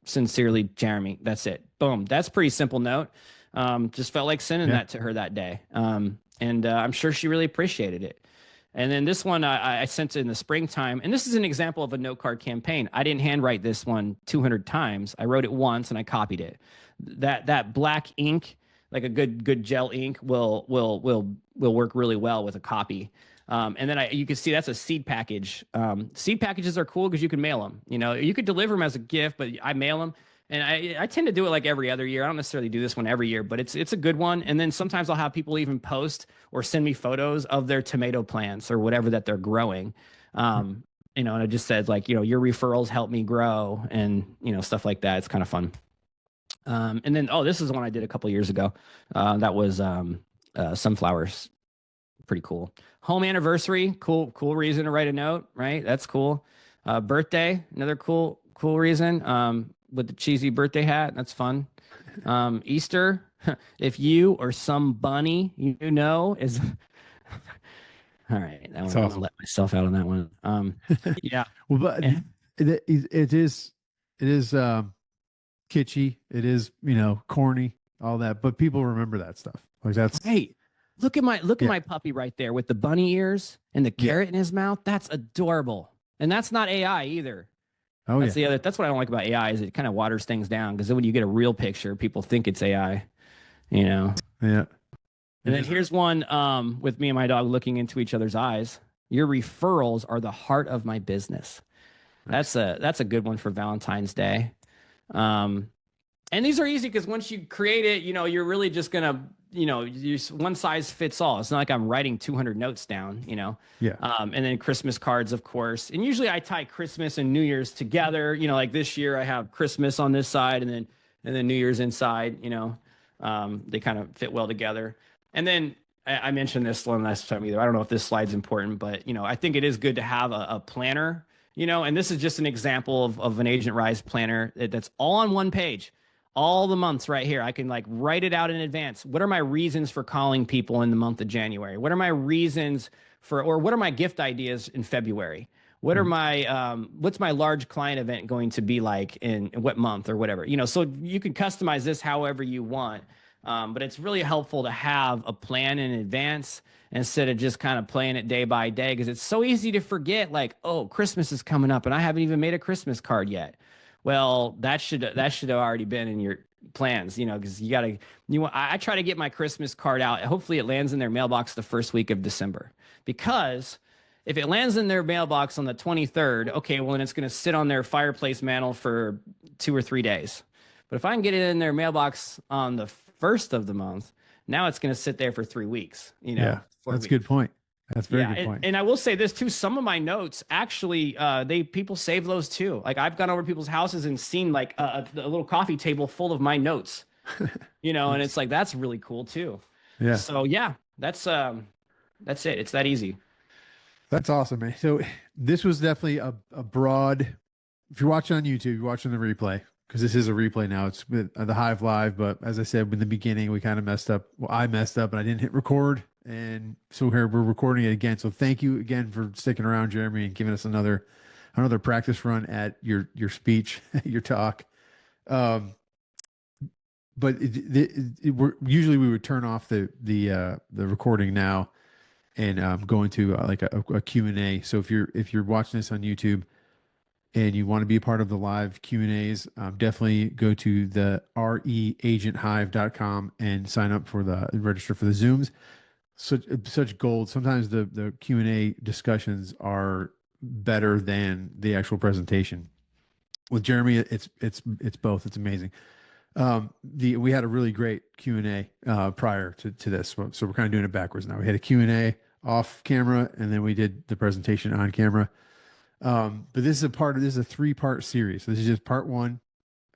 Sincerely, Jeremy. That's it. Boom. That's a pretty simple note. Just felt like sending that to her that day, and I'm sure she really appreciated it. And then this one I sent it in the springtime. And this is an example of a note card campaign. I didn't handwrite this one 200 times. I wrote it once and I copied it. That black ink, like a good gel ink, will work really well with a copy. And then you can see that's a seed package. Seed packages are cool because you can mail them. You know, you could deliver them as a gift, but I mail them. And I tend to do it like every other year. I don't necessarily do this one every year, but it's a good one. And then sometimes I'll have people even post or send me photos of their tomato plants or whatever that they're growing. You know, and it just says like, you know, your referrals help me grow and, you know, stuff like that. It's kind of fun. And then, this is one I did a couple years ago. That was sunflowers. Pretty cool. Home anniversary. Cool reason to write a note, right? That's cool. Birthday, another cool reason. With the cheesy birthday hat. That's fun. Easter, if you or some bunny you know is all right. That one, awesome. I'm gonna let myself out on that one. Yeah. Well, but it is kitschy. It is, you know, corny, all that. But people remember that stuff. Like that's hey. Look at my puppy right there with the bunny ears and the carrot in his mouth. That's adorable. And that's not AI either. Oh, that's what I don't like about AI is it kind of waters things down because then when you get a real picture, people think it's AI, you know? Yeah. And then here's one with me and my dog looking into each other's eyes. Your referrals are the heart of my business. Nice. That's a good one for Valentine's Day. And these are easy because once you create it, you know, you're really just going to, you know, use one size fits all. It's not like I'm writing 200 notes down, you know? Yeah. And then Christmas cards, of course. And usually I tie Christmas and New Year's together. You know, like this year I have Christmas on this side and then New Year's inside, you know, they kind of fit well together. And then I mentioned this one last time either. I don't know if this slide's important, but, you know, I think it is good to have a planner, you know, and this is just an example of an Agent Rise planner that's all on one page. All the months right here. I can like write it out in advance. What are my reasons for calling people in the month of January? What are my reasons or what are my gift ideas in February? What are my, what's my large client event going to be like in what month or whatever, you know, so you can customize this however you want. But it's really helpful to have a plan in advance instead of just kind of playing it day by day. Cause it's so easy to forget like, oh, Christmas is coming up and I haven't even made a Christmas card yet. Well, that should have already been in your plans, you know, because I try to get my Christmas card out. Hopefully it lands in their mailbox the first week of December, because if it lands in their mailbox on the 23rd, okay, well, then it's going to sit on their fireplace mantle for 2 or 3 days. But if I can get it in their mailbox on the 1st of the month, now it's going to sit there for 3 weeks, you know. Yeah, that's a good point. That's a very good point. And I will say this too, some of my notes actually, people save those too. Like I've gone over to people's houses and seen like a little coffee table full of my notes, you know, and it's like, that's really cool too. Yeah. So yeah, that's it. It's that easy. That's awesome, man. So this was definitely a broad if you're watching on YouTube, you're watching the replay because this is a replay now. It's with the Hive Live, but as I said in the beginning, we kind of messed up. Well, I messed up and I didn't hit record, and so here we're recording it again. So thank you again for sticking around, Jeremy, and giving us another practice run at your speech, your talk. But usually we would turn off the recording now and go into like a Q&A. So if you're watching this on YouTube and you want to be a part of the live Q&As, definitely go to the reagenthive.com and sign up for register for the Zooms. Such gold. Sometimes the Q&A discussions are better than the actual presentation. With Jeremy, it's both. It's amazing. We had a really great Q&A prior to this, so we're kind of doing it backwards now. We had a Q&A off camera, and then we did the presentation on camera. But this is a 3-part series. So this is just part 1,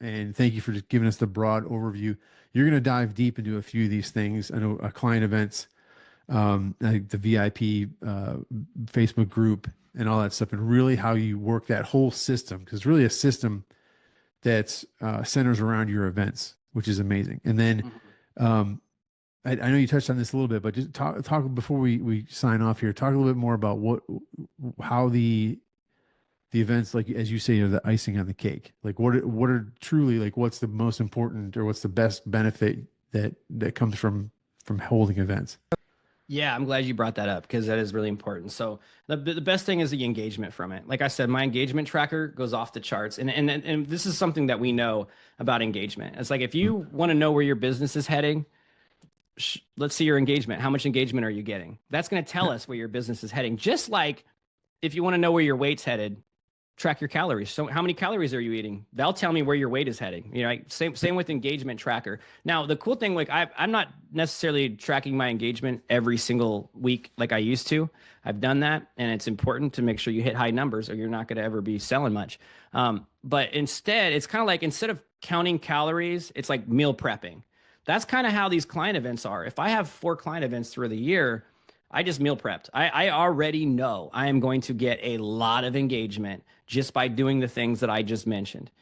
and thank you for just giving us the broad overview. You're going to dive deep into a few of these things. I know client events, like the VIP Facebook group, and all that stuff, and really how you work that whole system, because it's really a system that's centers around your events, which is amazing. And then I know you touched on this a little bit, but just talk before we sign off here. Talk a little bit more about how the events, like as you say, are the icing on the cake. Like what are truly, like what's the most important or what's the best benefit that comes from holding events? Yeah, I'm glad you brought that up because that is really important. So the best thing is the engagement from it. Like I said, my engagement tracker goes off the charts, and this is something that we know about engagement. It's like if you want to know where your business is heading, let's see your engagement. How much engagement are you getting? That's going to tell us where your business is heading. Just like if you want to know where your weight's headed, track your calories. So how many calories are you eating? That'll tell me where your weight is heading. You know, like same with engagement tracker. Now, the cool thing, like I'm not necessarily tracking my engagement every single week like I used to. I've done that, and it's important to make sure you hit high numbers or you're not going to ever be selling much. But instead, it's kind of like instead of counting calories, it's like meal prepping. That's kind of how these client events are. If I have 4 client events through the year, I just meal prepped. I already know I am going to get a lot of engagement just by doing the things that I just mentioned.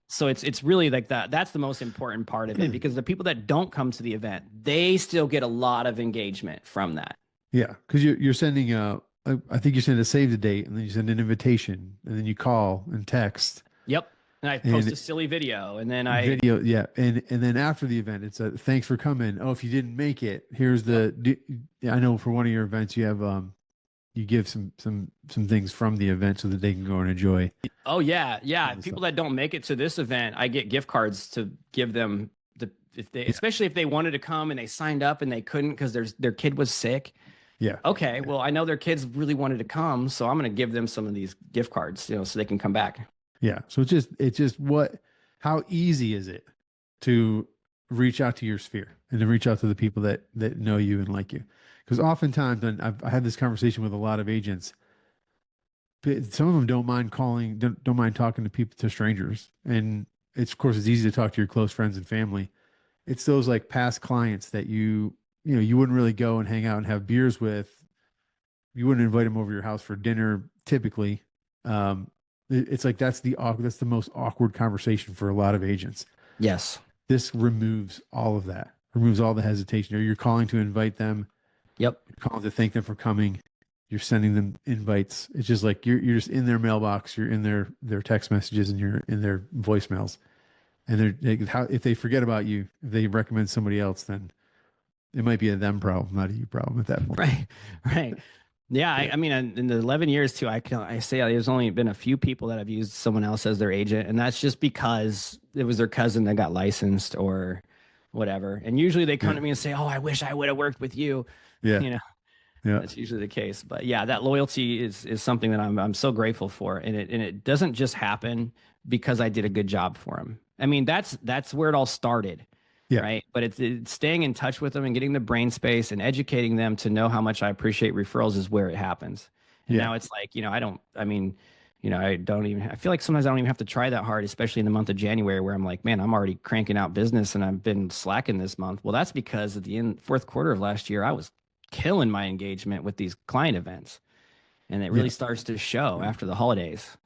So it's really like that. That's the most important part of it, because the people that don't come to the event, they still get a lot of engagement from that. Yeah, because you're sending I think you send a save the date, and then you send an invitation, and then you call and text. Yep. And I post a silly video, and then yeah. And then after the event, it's a thanks for coming. Oh, if you didn't make it, here's I know for one of your events, you have you give some things from the event so that they can go and enjoy. Oh yeah. People that don't make it to this event, I get gift cards to give them especially if they wanted to come and they signed up and they couldn't because their kid was sick. Yeah. Okay. Well, I know their kids really wanted to come, so I'm going to give them some of these gift cards, so they can come back. Yeah. So it's just how easy is it to reach out to your sphere and to reach out to the people that know you and like you? Because oftentimes, and I had this conversation with a lot of agents, some of them don't mind calling, don't mind talking to strangers. And of course, it's easy to talk to your close friends and family. It's those like past clients that you wouldn't really go and hang out and have beers with. You wouldn't invite them over your house for dinner typically. It's like that's the most awkward conversation for a lot of agents. Yes. This removes all of that, removes all the hesitation. Or you're calling to invite them. Yep. You're calling to thank them for coming. You're sending them invites. It's just like you're just in their mailbox. You're in their text messages, and you're in their voicemails. And if they forget about you, if they recommend somebody else, then it might be a them problem, not a you problem at that point. Right. Yeah, I mean, in the 11 years too, I say there's only been a few people that have used someone else as their agent, and that's just because it was their cousin that got licensed or whatever. And usually they come to me and say, "Oh, I wish I would have worked with you." Yeah, that's usually the case. But yeah, that loyalty is something that I'm so grateful for, and it doesn't just happen because I did a good job for them. I mean, that's where it all started. Yeah. Right. But it's staying in touch with them and getting the brain space and educating them to know how much I appreciate referrals is where it happens. And now it's like, I feel like sometimes I don't even have to try that hard, especially in the month of January, where I'm like, man, I'm already cranking out business and I've been slacking this month. Well, that's because at the fourth quarter of last year, I was killing my engagement with these client events. And it really starts to show after the holidays.